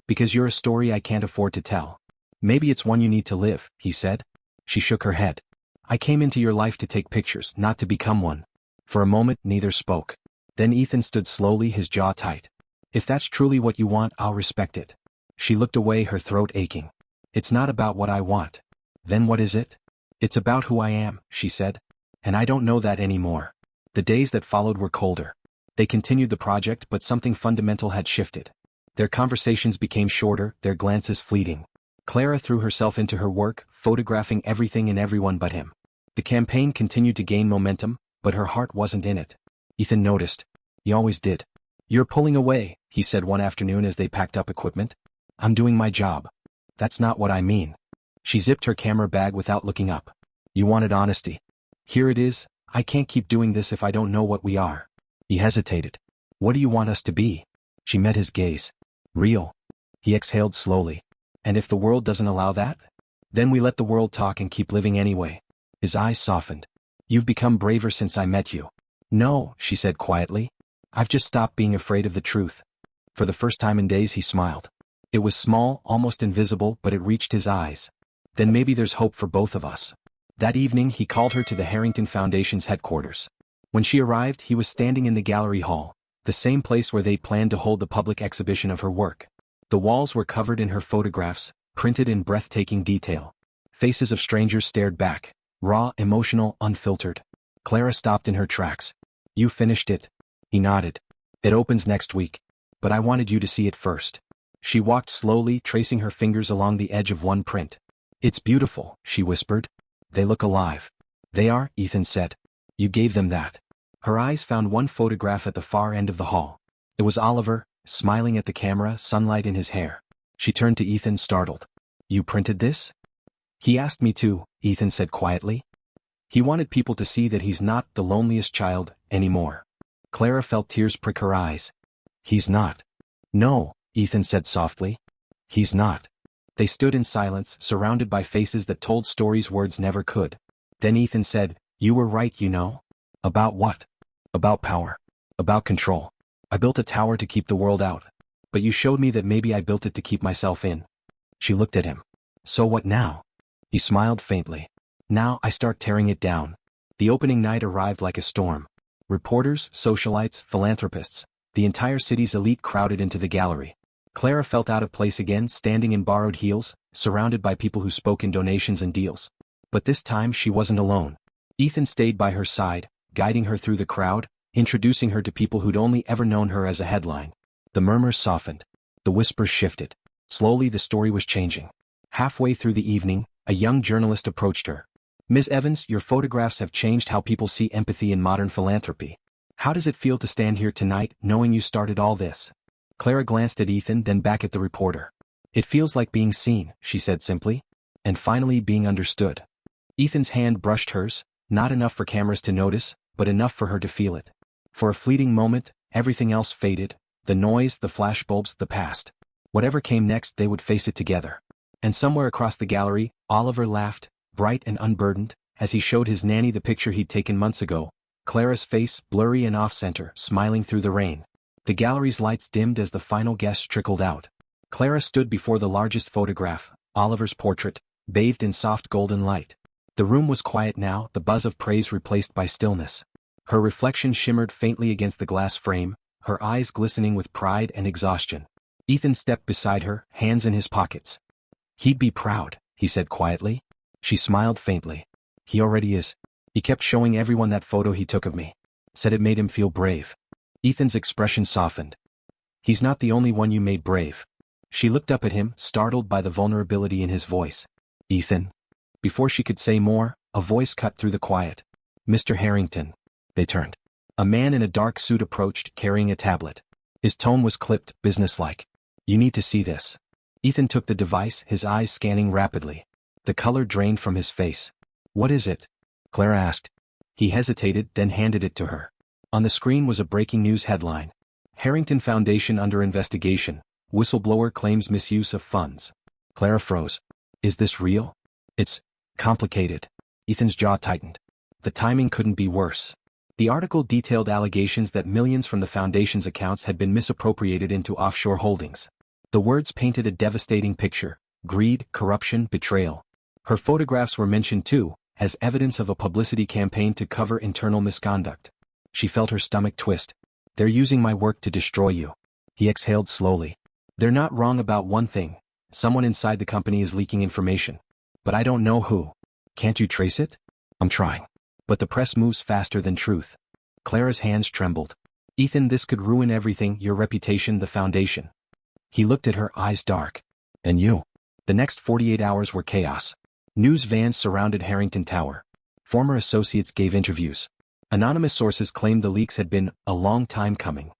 Because you're a story I can't afford to tell. Maybe it's one you need to live, he said. She shook her head. I came into your life to take pictures, not to become one. For a moment, neither spoke. Then Ethan stood slowly, his jaw tight. If that's truly what you want, I'll respect it. She looked away, her throat aching. It's not about what I want. Then what is it? It's about who I am, she said. And I don't know that anymore. The days that followed were colder. They continued the project, but something fundamental had shifted. Their conversations became shorter, their glances fleeting. Clara threw herself into her work, photographing everything and everyone but him. The campaign continued to gain momentum, but her heart wasn't in it. Ethan noticed. He always did. You're pulling away, he said one afternoon as they packed up equipment. I'm doing my job. That's not what I mean. She zipped her camera bag without looking up. You wanted honesty. Here it is. I can't keep doing this if I don't know what we are. He hesitated. What do you want us to be? She met his gaze. Real. He exhaled slowly. And if the world doesn't allow that? Then we let the world talk and keep living anyway. His eyes softened. You've become braver since I met you. No, she said quietly. I've just stopped being afraid of the truth. For the first time in days he smiled. It was small, almost invisible, but it reached his eyes. Then maybe there's hope for both of us. That evening he called her to the Harrington Foundation's headquarters. When she arrived, he was standing in the gallery hall, the same place where they'd planned to hold the public exhibition of her work. The walls were covered in her photographs, printed in breathtaking detail. Faces of strangers stared back, raw, emotional, unfiltered. Clara stopped in her tracks. You finished it? He nodded. It opens next week. But I wanted you to see it first. She walked slowly, tracing her fingers along the edge of one print. It's beautiful, she whispered. They look alive. They are, Ethan said. You gave them that. Her eyes found one photograph at the far end of the hall. It was Oliver, smiling at the camera, sunlight in his hair. She turned to Ethan, startled. You printed this? He asked me to, Ethan said quietly. He wanted people to see that he's not the loneliest child anymore. Clara felt tears prick her eyes. He's not. No, Ethan said softly. He's not. They stood in silence, surrounded by faces that told stories words never could. Then Ethan said, You were right, you know. About what? About power. About control. I built a tower to keep the world out. But you showed me that maybe I built it to keep myself in. She looked at him. So what now? He smiled faintly. Now I start tearing it down. The opening night arrived like a storm. Reporters, socialites, philanthropists. The entire city's elite crowded into the gallery. Clara felt out of place again, standing in borrowed heels, surrounded by people who spoke in donations and deals. But this time she wasn't alone. Ethan stayed by her side, guiding her through the crowd, introducing her to people who'd only ever known her as a headline. The murmurs softened. The whispers shifted. Slowly the story was changing. Halfway through the evening, a young journalist approached her. Ms. Evans, your photographs have changed how people see empathy in modern philanthropy. How does it feel to stand here tonight, knowing you started all this? Clara glanced at Ethan, then back at the reporter. It feels like being seen, she said simply. And finally being understood. Ethan's hand brushed hers, not enough for cameras to notice, but enough for her to feel it. For a fleeting moment, everything else faded, the noise, the flashbulbs, the past. Whatever came next, they would face it together. And somewhere across the gallery, Oliver laughed, bright and unburdened, as he showed his nanny the picture he'd taken months ago. Clara's face, blurry and off-center, smiling through the rain. The gallery's lights dimmed as the final guests trickled out. Clara stood before the largest photograph, Oliver's portrait, bathed in soft golden light. The room was quiet now, the buzz of praise replaced by stillness. Her reflection shimmered faintly against the glass frame, her eyes glistening with pride and exhaustion. Ethan stepped beside her, hands in his pockets. He'd be proud, he said quietly. She smiled faintly. He already is. He kept showing everyone that photo he took of me. Said it made him feel brave. Ethan's expression softened. He's not the only one you made brave. She looked up at him, startled by the vulnerability in his voice. Ethan. Before she could say more, a voice cut through the quiet. Mr. Harrington. They turned. A man in a dark suit approached, carrying a tablet. His tone was clipped, businesslike. You need to see this. Ethan took the device, his eyes scanning rapidly. The color drained from his face. What is it? Clara asked. He hesitated, then handed it to her. On the screen was a breaking news headline. Harrington Foundation under investigation. Whistleblower claims misuse of funds. Clara froze. Is this real? It's complicated. Ethan's jaw tightened. The timing couldn't be worse. The article detailed allegations that millions from the foundation's accounts had been misappropriated into offshore holdings. The words painted a devastating picture. Greed, corruption, betrayal. Her photographs were mentioned too, as evidence of a publicity campaign to cover internal misconduct. She felt her stomach twist. They're using my work to destroy you. He exhaled slowly. They're not wrong about one thing. Someone inside the company is leaking information. But I don't know who. Can't you trace it? I'm trying. But the press moves faster than truth. Clara's hands trembled. Ethan, this could ruin everything, your reputation, the foundation. He looked at her, eyes dark. And you? The next 48 hours were chaos. News vans surrounded Harrington Tower. Former associates gave interviews. Anonymous sources claimed the leaks had been a long time coming.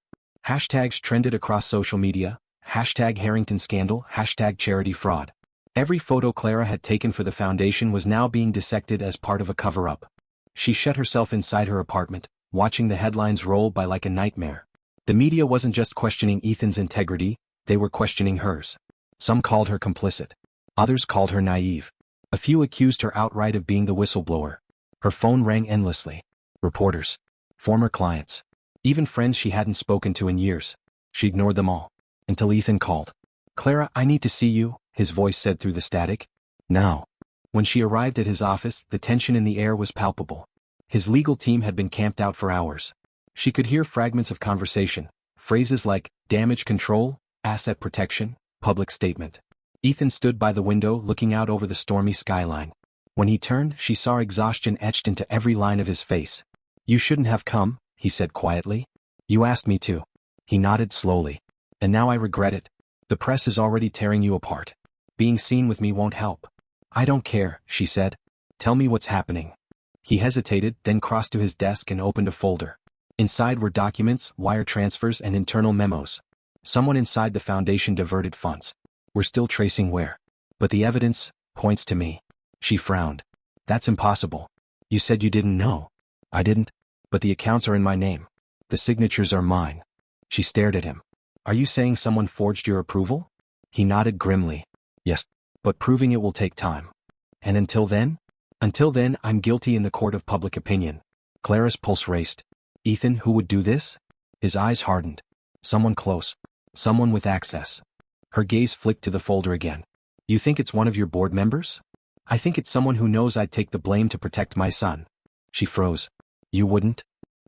Hashtags trended across social media. Hashtag Harrington scandal, hashtag charity fraud. Every photo Clara had taken for the foundation was now being dissected as part of a cover-up. She shut herself inside her apartment, watching the headlines roll by like a nightmare. The media wasn't just questioning Ethan's integrity, they were questioning hers. Some called her complicit. Others called her naive. A few accused her outright of being the whistleblower. Her phone rang endlessly. Reporters. Former clients. Even friends she hadn't spoken to in years. She ignored them all. Until Ethan called. "Clara, I need to see you," his voice said through the static. "Now." When she arrived at his office, the tension in the air was palpable. His legal team had been camped out for hours. She could hear fragments of conversation, phrases like damage control, asset protection, public statement. Ethan stood by the window looking out over the stormy skyline. When he turned, she saw exhaustion etched into every line of his face. "You shouldn't have come," he said quietly. "You asked me to." He nodded slowly. "And now I regret it. The press is already tearing you apart. Being seen with me won't help." "I don't care," she said. "Tell me what's happening." He hesitated, then crossed to his desk and opened a folder. Inside were documents, wire transfers, and internal memos. Someone inside the foundation diverted funds. "We're still tracing where. But the evidence points to me." She frowned. "That's impossible. You said you didn't know." "I didn't. But the accounts are in my name. The signatures are mine." She stared at him. "Are you saying someone forged your approval?" He nodded grimly. "Yes. But proving it will take time. And until then? Until then, I'm guilty in the court of public opinion." Clara's pulse raced. "Ethan, who would do this?" His eyes hardened. "Someone close. Someone with access." Her gaze flicked to the folder again. "You think it's one of your board members?" "I think it's someone who knows I'd take the blame to protect my son." She froze. "You wouldn't?"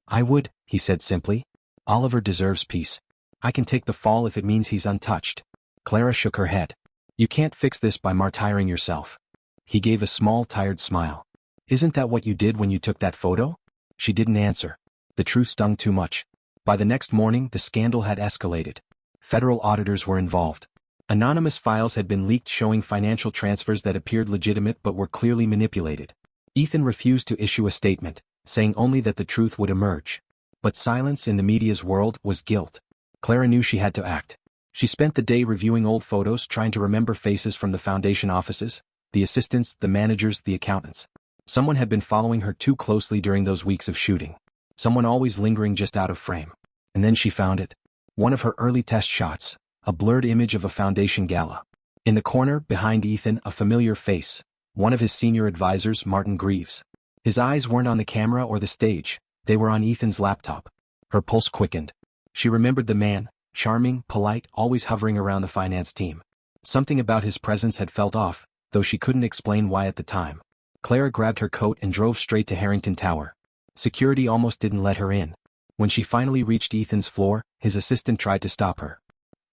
"I would," he said simply. "Oliver deserves peace. I can take the fall if it means he's untouched." Clara shook her head. "You can't fix this by martyring yourself." He gave a small, tired smile. "Isn't that what you did when you took that photo?" She didn't answer. The truth stung too much. By the next morning, the scandal had escalated. Federal auditors were involved. Anonymous files had been leaked showing financial transfers that appeared legitimate but were clearly manipulated. Ethan refused to issue a statement, saying only that the truth would emerge. But silence in the media's world was guilt. Clara knew she had to act. She spent the day reviewing old photos, trying to remember faces from the foundation offices, the assistants, the managers, the accountants. Someone had been following her too closely during those weeks of shooting. Someone always lingering just out of frame. And then she found it. One of her early test shots, a blurred image of a foundation gala. In the corner, behind Ethan, a familiar face, one of his senior advisors, Martin Greaves. His eyes weren't on the camera or the stage, they were on Ethan's laptop. Her pulse quickened. She remembered the man, charming, polite, always hovering around the finance team. Something about his presence had felt off, though she couldn't explain why at the time. Clara grabbed her coat and drove straight to Harrington Tower. Security almost didn't let her in. When she finally reached Ethan's floor, his assistant tried to stop her.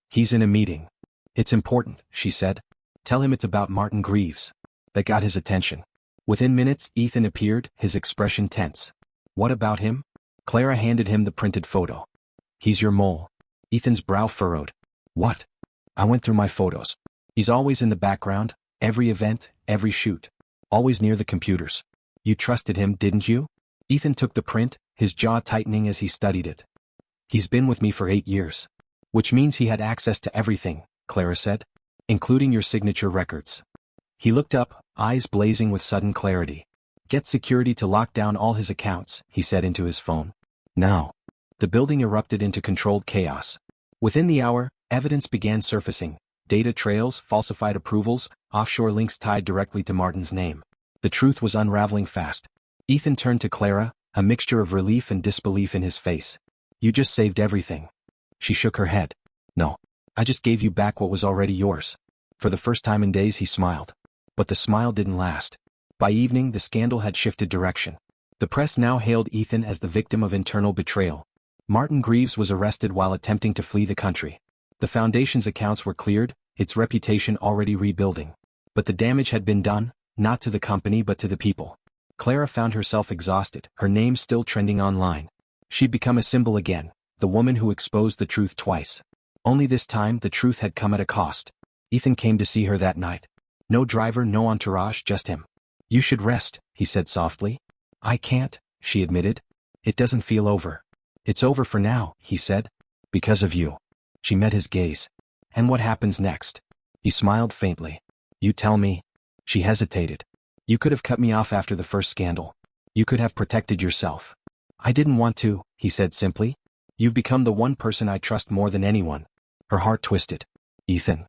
"He's in a meeting." "It's important," she said. "Tell him it's about Martin Greaves." That got his attention. Within minutes, Ethan appeared, his expression tense. "What about him?" Clara handed him the printed photo. "He's your mole." Ethan's brow furrowed. "What?" "I went through my photos. He's always in the background, every event, every shoot. Always near the computers." "You trusted him, didn't you?" Ethan took the print, his jaw tightening as he studied it. "He's been with me for 8 years. Which means he had access to everything," Clara said. "Including your signature records." He looked up, eyes blazing with sudden clarity. "Get security to lock down all his accounts," he said into his phone. "Now." The building erupted into controlled chaos. Within the hour, evidence began surfacing. Data trails, falsified approvals, offshore links tied directly to Martin's name. The truth was unraveling fast. Ethan turned to Clara, a mixture of relief and disbelief in his face. "You just saved everything." She shook her head. "No. I just gave you back what was already yours." For the first time in days he smiled. But the smile didn't last. By evening the scandal had shifted direction. The press now hailed Ethan as the victim of internal betrayal. Martin Greaves was arrested while attempting to flee the country. The foundation's accounts were cleared, its reputation already rebuilding. But the damage had been done, not to the company but to the people. Clara found herself exhausted, her name still trending online. She'd become a symbol again, the woman who exposed the truth twice. Only this time the truth had come at a cost. Ethan came to see her that night. No driver, no entourage, just him. "You should rest," he said softly. "I can't," she admitted. "It doesn't feel over." "It's over for now," he said. "Because of you." She met his gaze. "And what happens next?" He smiled faintly. "You tell me." She hesitated. "You could have cut me off after the first scandal. You could have protected yourself." "I didn't want to," he said simply. "You've become the one person I trust more than anyone." Her heart twisted. "Ethan."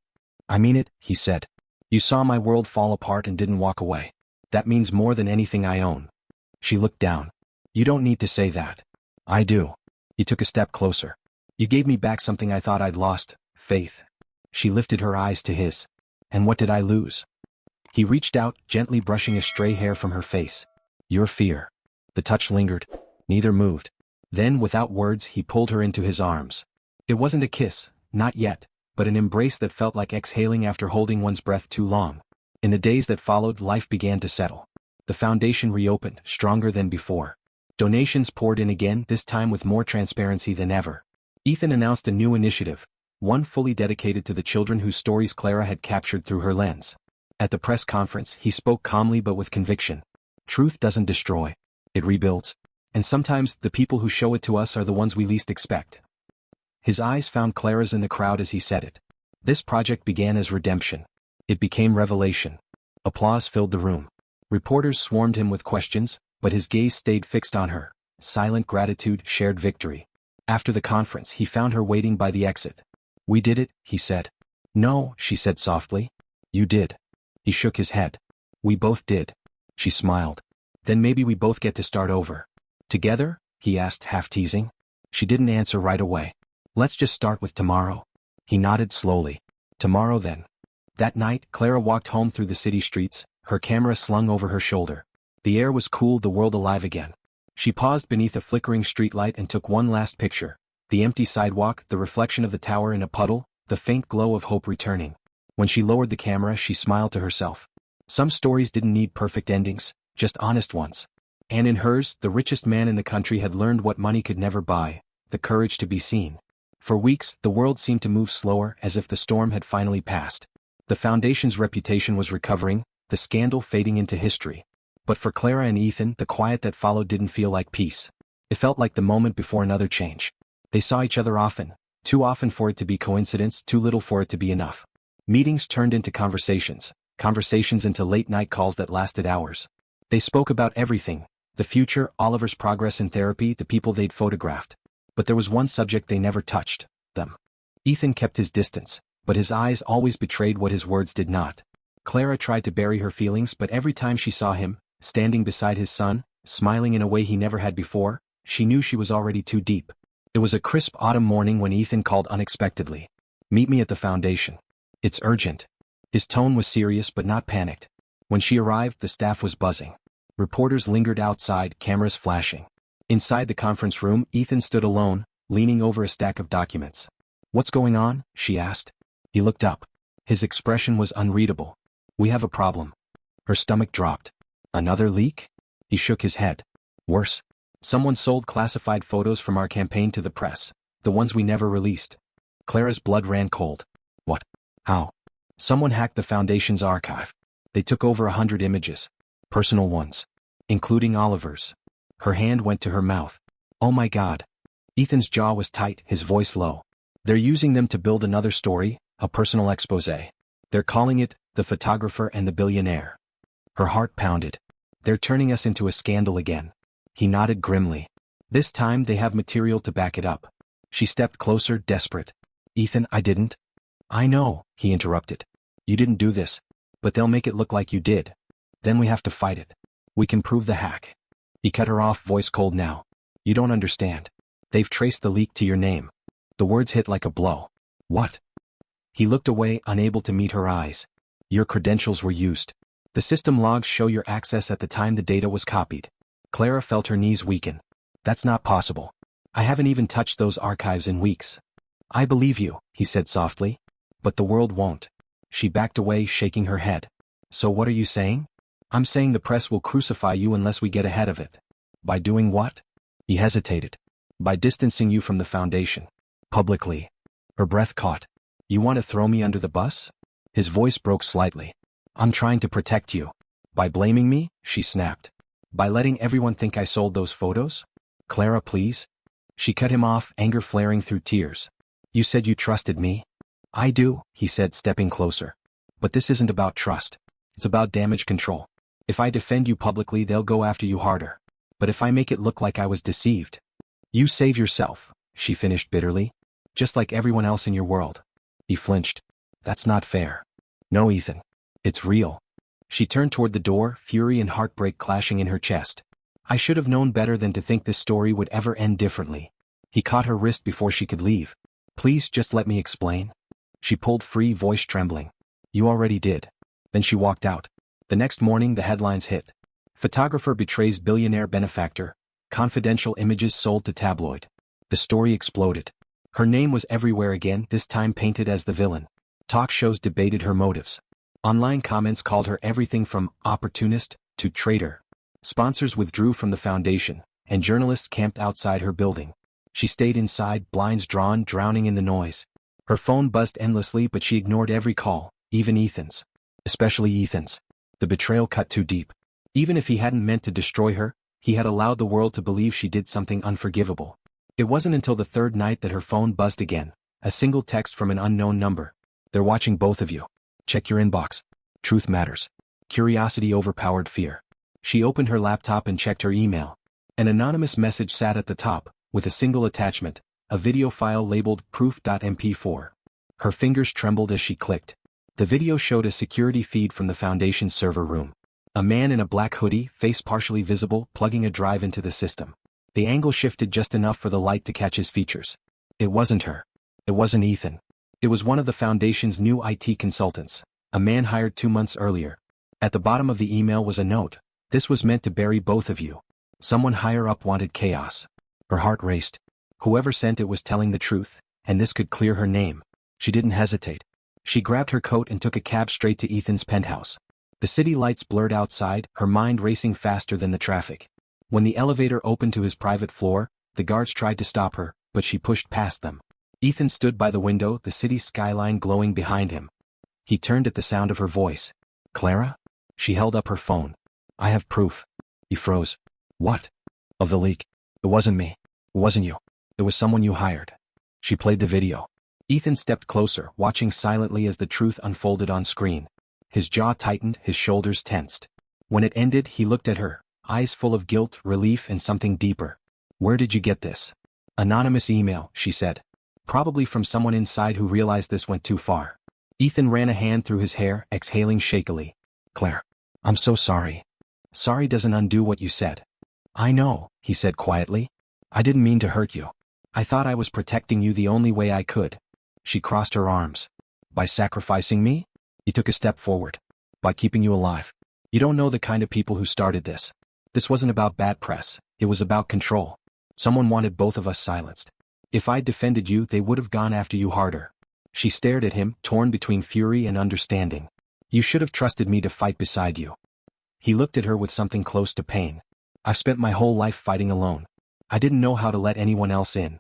"I mean it," he said. "You saw my world fall apart and didn't walk away. That means more than anything I own." She looked down. You don't need to say that. I do. He took a step closer. You gave me back something I thought I'd lost, faith. She lifted her eyes to his. And what did I lose? He reached out, gently brushing a stray hair from her face. Your fear. The touch lingered. Neither moved. Then, without words, he pulled her into his arms. It wasn't a kiss, not yet, but an embrace that felt like exhaling after holding one's breath too long. In the days that followed, life began to settle. The foundation reopened, stronger than before. Donations poured in again, this time with more transparency than ever. Ethan announced a new initiative, one fully dedicated to the children whose stories Clara had captured through her lens. At the press conference, he spoke calmly but with conviction. Truth doesn't destroy. It rebuilds. And sometimes, the people who show it to us are the ones we least expect. His eyes found Clara's in the crowd as he said it. This project began as redemption. It became revelation. Applause filled the room. Reporters swarmed him with questions, but his gaze stayed fixed on her. Silent gratitude, shared victory. After the conference, he found her waiting by the exit. We did it, he said. No, she said softly. You did. He shook his head. We both did. She smiled. Then maybe we both get to start over. Together? He asked, half teasing. She didn't answer right away. Let's just start with tomorrow. He nodded slowly. Tomorrow then. That night, Clara walked home through the city streets, her camera slung over her shoulder. The air was cool, the world alive again. She paused beneath a flickering streetlight and took one last picture. The empty sidewalk, the reflection of the tower in a puddle, the faint glow of hope returning. When she lowered the camera, she smiled to herself. Some stories didn't need perfect endings, just honest ones. And in hers, the richest man in the country had learned what money could never buy, the courage to be seen. For weeks, the world seemed to move slower, as if the storm had finally passed. The foundation's reputation was recovering, the scandal fading into history. But for Clara and Ethan, the quiet that followed didn't feel like peace. It felt like the moment before another change. They saw each other often, too often for it to be coincidence, too little for it to be enough. Meetings turned into conversations into late-night calls that lasted hours. They spoke about everything. The future, Oliver's progress in therapy, the people they'd photographed. But there was one subject they never touched, them. Ethan kept his distance, but his eyes always betrayed what his words did not. Clara tried to bury her feelings, but every time she saw him, standing beside his son, smiling in a way he never had before, she knew she was already too deep. It was a crisp autumn morning when Ethan called unexpectedly. Meet me at the foundation. It's urgent. His tone was serious but not panicked. When she arrived, the staff was buzzing. Reporters lingered outside, cameras flashing. Inside the conference room, Ethan stood alone, leaning over a stack of documents. What's going on? She asked. He looked up. His expression was unreadable. We have a problem. Her stomach dropped. Another leak? He shook his head. Worse. Someone sold classified photos from our campaign to the press, the ones we never released. Clara's blood ran cold. What? How? Someone hacked the foundation's archive. They took over 100 images. Personal ones. Including Oliver's. Her hand went to her mouth. Oh my God. Ethan's jaw was tight, his voice low. They're using them to build another story, a personal exposé. They're calling it, The Photographer and the Billionaire. Her heart pounded. They're turning us into a scandal again. He nodded grimly. This time they have material to back it up. She stepped closer, desperate. Ethan, I didn't. I know, he interrupted. You didn't do this. But they'll make it look like you did. Then we have to fight it. We can prove the hack. He cut her off, voice cold now. You don't understand. They've traced the leak to your name. The words hit like a blow. What? He looked away, unable to meet her eyes. Your credentials were used. The system logs show your access at the time the data was copied. Clara felt her knees weaken. That's not possible. I haven't even touched those archives in weeks. I believe you, he said softly. But the world won't. She backed away, shaking her head. So what are you saying? I'm saying the press will crucify you unless we get ahead of it. By doing what? He hesitated. By distancing you from the foundation. Publicly. Her breath caught. You want to throw me under the bus? His voice broke slightly. I'm trying to protect you. By blaming me? She snapped. By letting everyone think I sold those photos? Clara, please. She cut him off, anger flaring through tears. You said you trusted me. I do, he said, stepping closer. But this isn't about trust. It's about damage control. If I defend you publicly, they'll go after you harder. But if I make it look like I was deceived, you save yourself, she finished bitterly. Just like everyone else in your world. He flinched. That's not fair. No, Ethan. It's real. She turned toward the door, fury and heartbreak clashing in her chest. I should have known better than to think this story would ever end differently. He caught her wrist before she could leave. Please just let me explain. She pulled free, voice trembling. You already did. Then she walked out. The next morning the headlines hit. Photographer betrays billionaire benefactor. Confidential images sold to tabloid. The story exploded. Her name was everywhere again, this time painted as the villain. Talk shows debated her motives. Online comments called her everything from opportunist to traitor. Sponsors withdrew from the foundation, and journalists camped outside her building. She stayed inside, blinds drawn, drowning in the noise. Her phone buzzed endlessly, but she ignored every call, even Ethan's. Especially Ethan's. The betrayal cut too deep. Even if he hadn't meant to destroy her, he had allowed the world to believe she did something unforgivable. It wasn't until the third night that her phone buzzed again. A single text from an unknown number. They're watching both of you. Check your inbox. Truth matters. Curiosity overpowered fear. She opened her laptop and checked her email. An anonymous message sat at the top, with a single attachment, a video file labeled proof.mp4. Her fingers trembled as she clicked. The video showed a security feed from the foundation's server room. A man in a black hoodie, face partially visible, plugging a drive into the system. The angle shifted just enough for the light to catch his features. It wasn't her. It wasn't Ethan. It was one of the foundation's new IT consultants, a man hired 2 months earlier. At the bottom of the email was a note. This was meant to bury both of you. Someone higher up wanted chaos. Her heart raced. Whoever sent it was telling the truth, and this could clear her name. She didn't hesitate. She grabbed her coat and took a cab straight to Ethan's penthouse. The city lights blurred outside, her mind racing faster than the traffic. When the elevator opened to his private floor, the guards tried to stop her, but she pushed past them. Ethan stood by the window, the city skyline glowing behind him. He turned at the sound of her voice. Clara? She held up her phone. I have proof. He froze. What? Of the leak. It wasn't me. It wasn't you. It was someone you hired. She played the video. Ethan stepped closer, watching silently as the truth unfolded on screen. His jaw tightened, his shoulders tensed. When it ended, he looked at her, eyes full of guilt, relief, and something deeper. Where did you get this? Anonymous email, she said. Probably from someone inside who realized this went too far. Ethan ran a hand through his hair, exhaling shakily. Claire. I'm so sorry. Sorry doesn't undo what you said. I know, he said quietly. I didn't mean to hurt you. I thought I was protecting you the only way I could. She crossed her arms. By sacrificing me? He took a step forward. By keeping you alive. You don't know the kind of people who started this. This wasn't about bad press, it was about control. Someone wanted both of us silenced. If I'd defended you, they would have gone after you harder. She stared at him, torn between fury and understanding. You should have trusted me to fight beside you. He looked at her with something close to pain. I've spent my whole life fighting alone. I didn't know how to let anyone else in.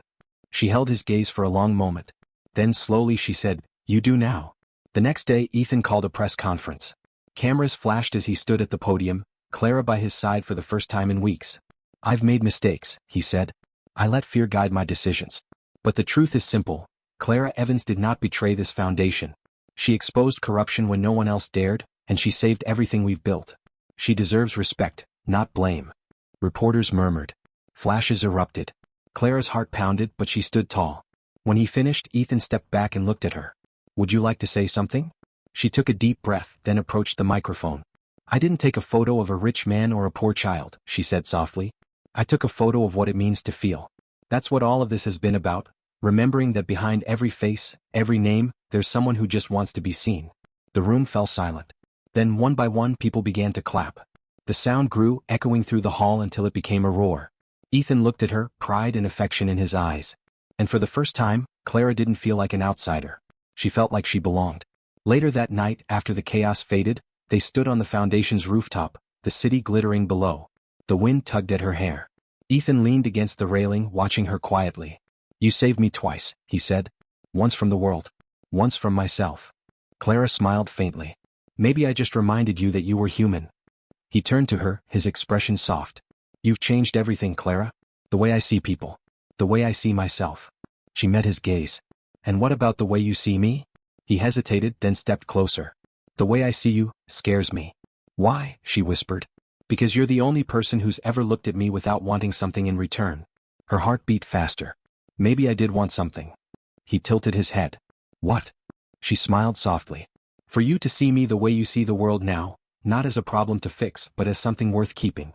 She held his gaze for a long moment. Then slowly she said, You do now. The next day, Ethan called a press conference. Cameras flashed as he stood at the podium, Clara by his side for the first time in weeks. I've made mistakes, he said. I let fear guide my decisions. But the truth is simple. Clara Evans did not betray this foundation. She exposed corruption when no one else dared, and she saved everything we've built. She deserves respect, not blame. Reporters murmured. Flashes erupted. Clara's heart pounded, but she stood tall. When he finished, Ethan stepped back and looked at her. Would you like to say something? She took a deep breath, then approached the microphone. I didn't take a photo of a rich man or a poor child, she said softly. I took a photo of what it means to feel. That's what all of this has been about, remembering that behind every face, every name, there's someone who just wants to be seen. The room fell silent. Then one by one people began to clap. The sound grew, echoing through the hall until it became a roar. Ethan looked at her, pride and affection in his eyes. And for the first time, Clara didn't feel like an outsider. She felt like she belonged. Later that night, after the chaos faded, they stood on the foundation's rooftop, the city glittering below. The wind tugged at her hair. Ethan leaned against the railing, watching her quietly. You saved me twice, he said. Once from the world. Once from myself. Clara smiled faintly. Maybe I just reminded you that you were human. He turned to her, his expression soft. You've changed everything, Clara. The way I see people. The way I see myself. She met his gaze. And what about the way you see me? He hesitated, then stepped closer. The way I see you scares me. Why? She whispered. Because you're the only person who's ever looked at me without wanting something in return. Her heart beat faster. Maybe I did want something. He tilted his head. What? She smiled softly. For you to see me the way you see the world now, not as a problem to fix but as something worth keeping.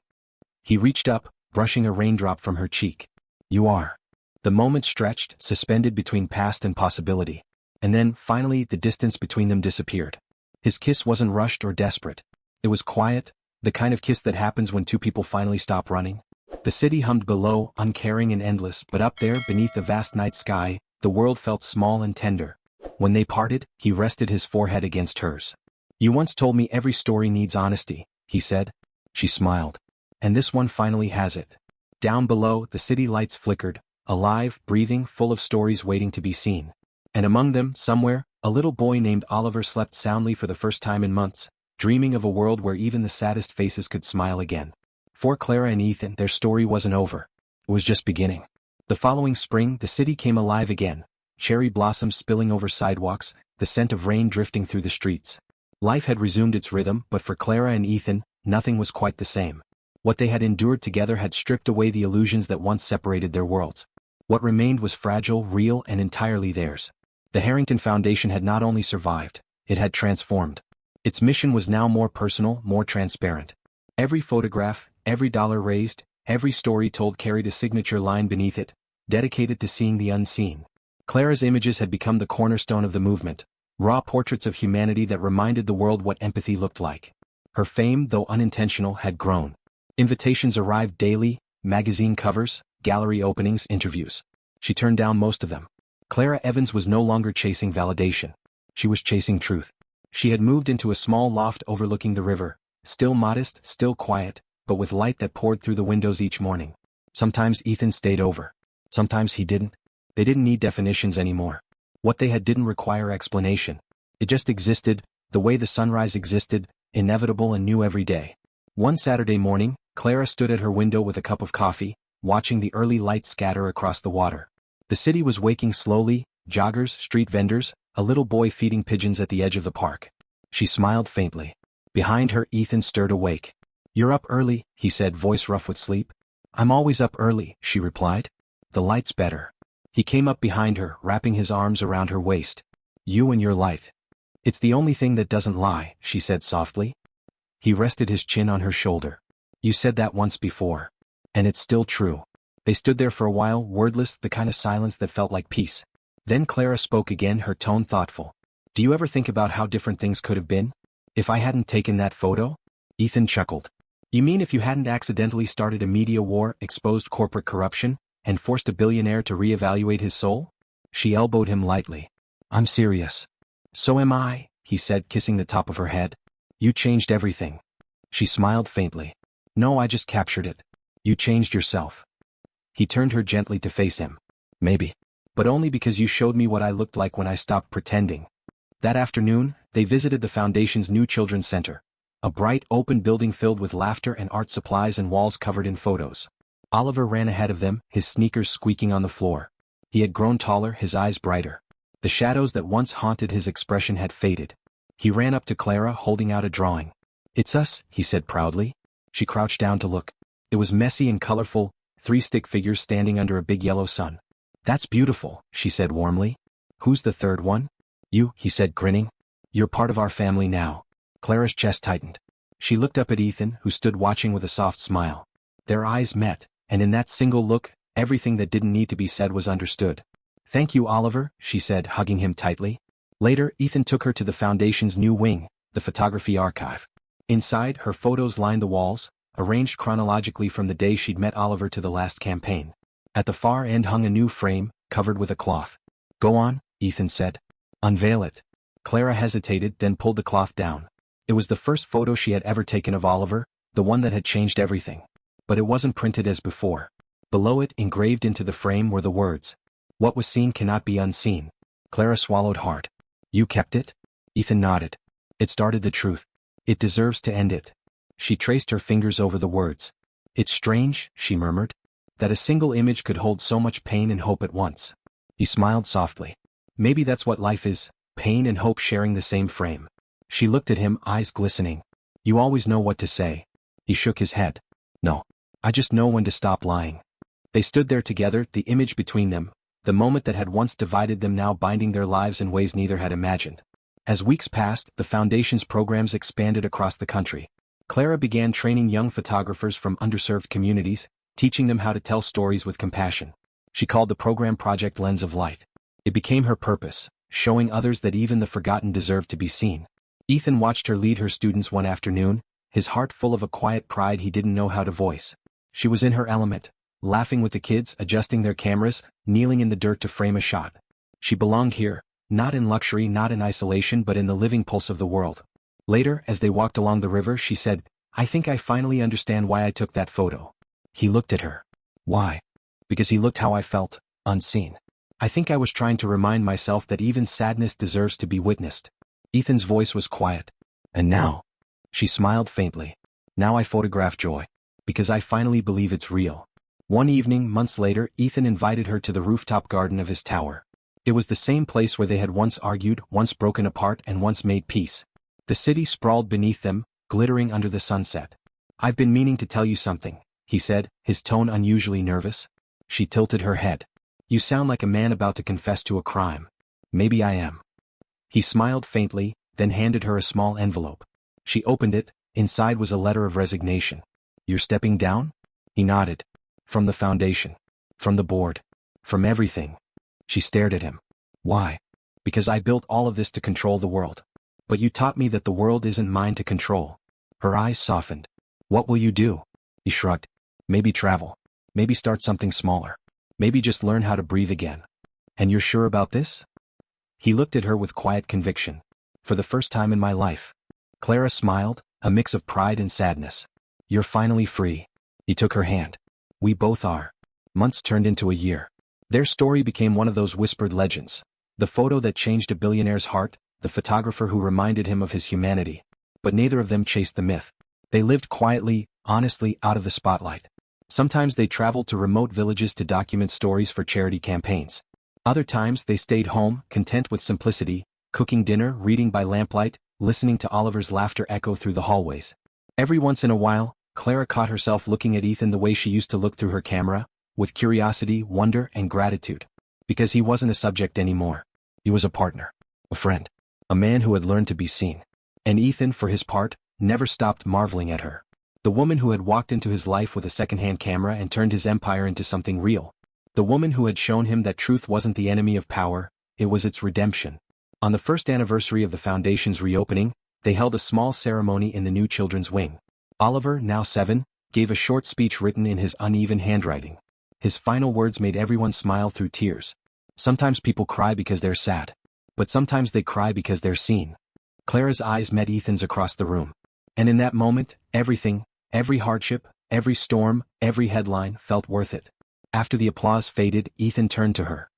He reached up, brushing a raindrop from her cheek. You are. The moment stretched, suspended between past and possibility. And then, finally, the distance between them disappeared. His kiss wasn't rushed or desperate. It was quiet, the kind of kiss that happens when two people finally stop running. The city hummed below, uncaring and endless, but up there, beneath the vast night sky, the world felt small and tender. When they parted, he rested his forehead against hers. You once told me every story needs honesty, he said. She smiled. And this one finally has it. Down below, the city lights flickered, alive, breathing, full of stories waiting to be seen. And among them, somewhere, a little boy named Oliver slept soundly for the first time in months, dreaming of a world where even the saddest faces could smile again. For Clara and Ethan, their story wasn't over. It was just beginning. The following spring, the city came alive again, cherry blossoms spilling over sidewalks, the scent of rain drifting through the streets. Life had resumed its rhythm, but for Clara and Ethan, nothing was quite the same. What they had endured together had stripped away the illusions that once separated their worlds. What remained was fragile, real, and entirely theirs. The Harrington Foundation had not only survived, it had transformed. Its mission was now more personal, more transparent. Every photograph, every dollar raised, every story told carried a signature line beneath it, dedicated to seeing the unseen. Clara's images had become the cornerstone of the movement, raw portraits of humanity that reminded the world what empathy looked like. Her fame, though unintentional, had grown. Invitations arrived daily, magazine covers, gallery openings, interviews. She turned down most of them. Clara Evans was no longer chasing validation. She was chasing truth. She had moved into a small loft overlooking the river, still modest, still quiet, but with light that poured through the windows each morning. Sometimes Ethan stayed over. Sometimes he didn't. They didn't need definitions anymore. What they had didn't require explanation. It just existed, the way the sunrise existed, inevitable and new every day. One Saturday morning, Clara stood at her window with a cup of coffee, watching the early light scatter across the water. The city was waking slowly, joggers, street vendors, a little boy feeding pigeons at the edge of the park. She smiled faintly. Behind her, Ethan stirred awake. You're up early, he said, voice rough with sleep. I'm always up early, she replied. The light's better. He came up behind her, wrapping his arms around her waist. You and your light. It's the only thing that doesn't lie, she said softly. He rested his chin on her shoulder. You said that once before. And it's still true. They stood there for a while, wordless, the kind of silence that felt like peace. Then Clara spoke again, her tone thoughtful. Do you ever think about how different things could have been? If I hadn't taken that photo? Ethan chuckled. You mean if you hadn't accidentally started a media war, exposed corporate corruption, and forced a billionaire to reevaluate his soul? She elbowed him lightly. I'm serious. So am I, he said, kissing the top of her head. You changed everything. She smiled faintly. No, I just captured it. You changed yourself. He turned her gently to face him. Maybe. But only because you showed me what I looked like when I stopped pretending. That afternoon, they visited the Foundation's new children's center. A bright, open building filled with laughter and art supplies and walls covered in photos. Oliver ran ahead of them, his sneakers squeaking on the floor. He had grown taller, his eyes brighter. The shadows that once haunted his expression had faded. He ran up to Clara, holding out a drawing. It's us, he said proudly. She crouched down to look. It was messy and colorful, 3 stick figures standing under a big yellow sun. That's beautiful, she said warmly. Who's the third one? You, he said, grinning. You're part of our family now. Clara's chest tightened. She looked up at Ethan, who stood watching with a soft smile. Their eyes met, and in that single look, everything that didn't need to be said was understood. Thank you, Oliver, she said, hugging him tightly. Later, Ethan took her to the Foundation's new wing, the photography archive. Inside, her photos lined the walls, arranged chronologically from the day she'd met Oliver to the last campaign. At the far end hung a new frame, covered with a cloth. Go on, Ethan said. Unveil it. Clara hesitated, then pulled the cloth down. It was the first photo she had ever taken of Oliver, the one that had changed everything. But it wasn't printed as before. Below it, engraved into the frame, were the words. What was seen cannot be unseen. Clara swallowed hard. You kept it? Ethan nodded. It started the truth. It deserves to end it. She traced her fingers over the words. It's strange, she murmured, that a single image could hold so much pain and hope at once. He smiled softly. Maybe that's what life is, pain and hope sharing the same frame. She looked at him, eyes glistening. You always know what to say. He shook his head. No. I just know when to stop lying. They stood there together, the image between them, the moment that had once divided them now binding their lives in ways neither had imagined. As weeks passed, the Foundation's programs expanded across the country. Clara began training young photographers from underserved communities, teaching them how to tell stories with compassion. She called the program Project Lens of Light. It became her purpose, showing others that even the forgotten deserve to be seen. Ethan watched her lead her students one afternoon, his heart full of a quiet pride he didn't know how to voice. She was in her element, laughing with the kids, adjusting their cameras, kneeling in the dirt to frame a shot. She belonged here, not in luxury, not in isolation, but in the living pulse of the world. Later, as they walked along the river, she said, "I think I finally understand why I took that photo." He looked at her. Why? Because he looked how I felt, unseen. I think I was trying to remind myself that even sadness deserves to be witnessed. Ethan's voice was quiet. And now? She smiled faintly. Now I photograph joy. Because I finally believe it's real. One evening, months later, Ethan invited her to the rooftop garden of his tower. It was the same place where they had once argued, once broken apart, and once made peace. The city sprawled beneath them, glittering under the sunset. "I've been meaning to tell you something," he said, his tone unusually nervous. She tilted her head. "You sound like a man about to confess to a crime." "Maybe I am." He smiled faintly, then handed her a small envelope. She opened it. Inside was a letter of resignation. "You're stepping down?" He nodded. "From the foundation. From the board. From everything." She stared at him. "Why?" "Because I built all of this to control the world. But you taught me that the world isn't mine to control." Her eyes softened. "What will you do?" He shrugged. "Maybe travel. Maybe start something smaller. Maybe just learn how to breathe again." "And you're sure about this?" He looked at her with quiet conviction. "For the first time in my life." Clara smiled, a mix of pride and sadness. "You're finally free." He took her hand. "We both are." Months turned into a year. Their story became one of those whispered legends. The photo that changed a billionaire's heart, the photographer who reminded him of his humanity. But neither of them chased the myth. They lived quietly, honestly, out of the spotlight. Sometimes they traveled to remote villages to document stories for charity campaigns. Other times they stayed home, content with simplicity, cooking dinner, reading by lamplight, listening to Oliver's laughter echo through the hallways. Every once in a while, Clara caught herself looking at Ethan the way she used to look through her camera, with curiosity, wonder, and gratitude. Because he wasn't a subject anymore. He was a partner. A friend. A man who had learned to be seen. And Ethan, for his part, never stopped marveling at her. The woman who had walked into his life with a second-hand camera and turned his empire into something real. The woman who had shown him that truth wasn't the enemy of power, it was its redemption. On the first anniversary of the foundation's reopening, they held a small ceremony in the new children's wing. Oliver, now 7, gave a short speech written in his uneven handwriting. His final words made everyone smile through tears. Sometimes people cry because they're sad. But sometimes they cry because they're seen. Clara's eyes met Ethan's across the room. And in that moment, everything, every hardship, every storm, every headline felt worth it. After the applause faded, Ethan turned to her.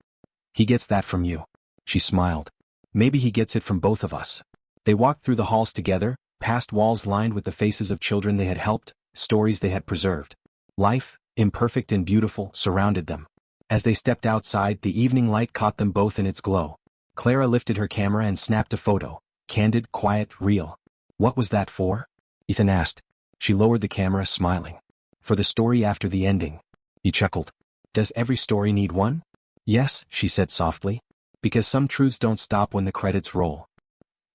"He gets that from you." She smiled. "Maybe he gets it from both of us." They walked through the halls together, past walls lined with the faces of children they had helped, stories they had preserved. Life, imperfect and beautiful, surrounded them. As they stepped outside, the evening light caught them both in its glow. Clara lifted her camera and snapped a photo. Candid, quiet, real. "What was that for?" Ethan asked. She lowered the camera, smiling. "For the story after the ending." He chuckled. "Does every story need one?" "Yes," she said softly. "Because some truths don't stop when the credits roll."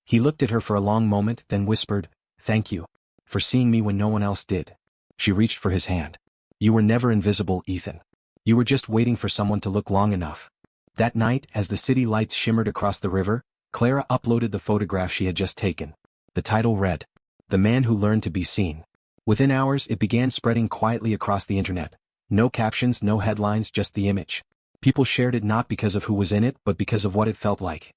He looked at her for a long moment, then whispered, "Thank you. For seeing me when no one else did." She reached for his hand. "You were never invisible, Ethan. You were just waiting for someone to look long enough." That night, as the city lights shimmered across the river, Clara uploaded the photograph she had just taken. The title read, "The Man Who Learned to Be Seen." Within hours, it began spreading quietly across the internet. No captions, no headlines, just the image. People shared it not because of who was in it, but because of what it felt like.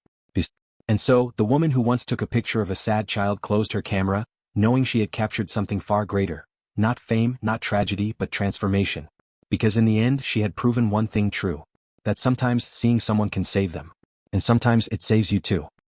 And so, the woman who once took a picture of a sad child closed her camera, knowing she had captured something far greater. Not fame, not tragedy, but transformation. Because in the end, she had proven one thing true. That sometimes seeing someone can save them. And sometimes it saves you too.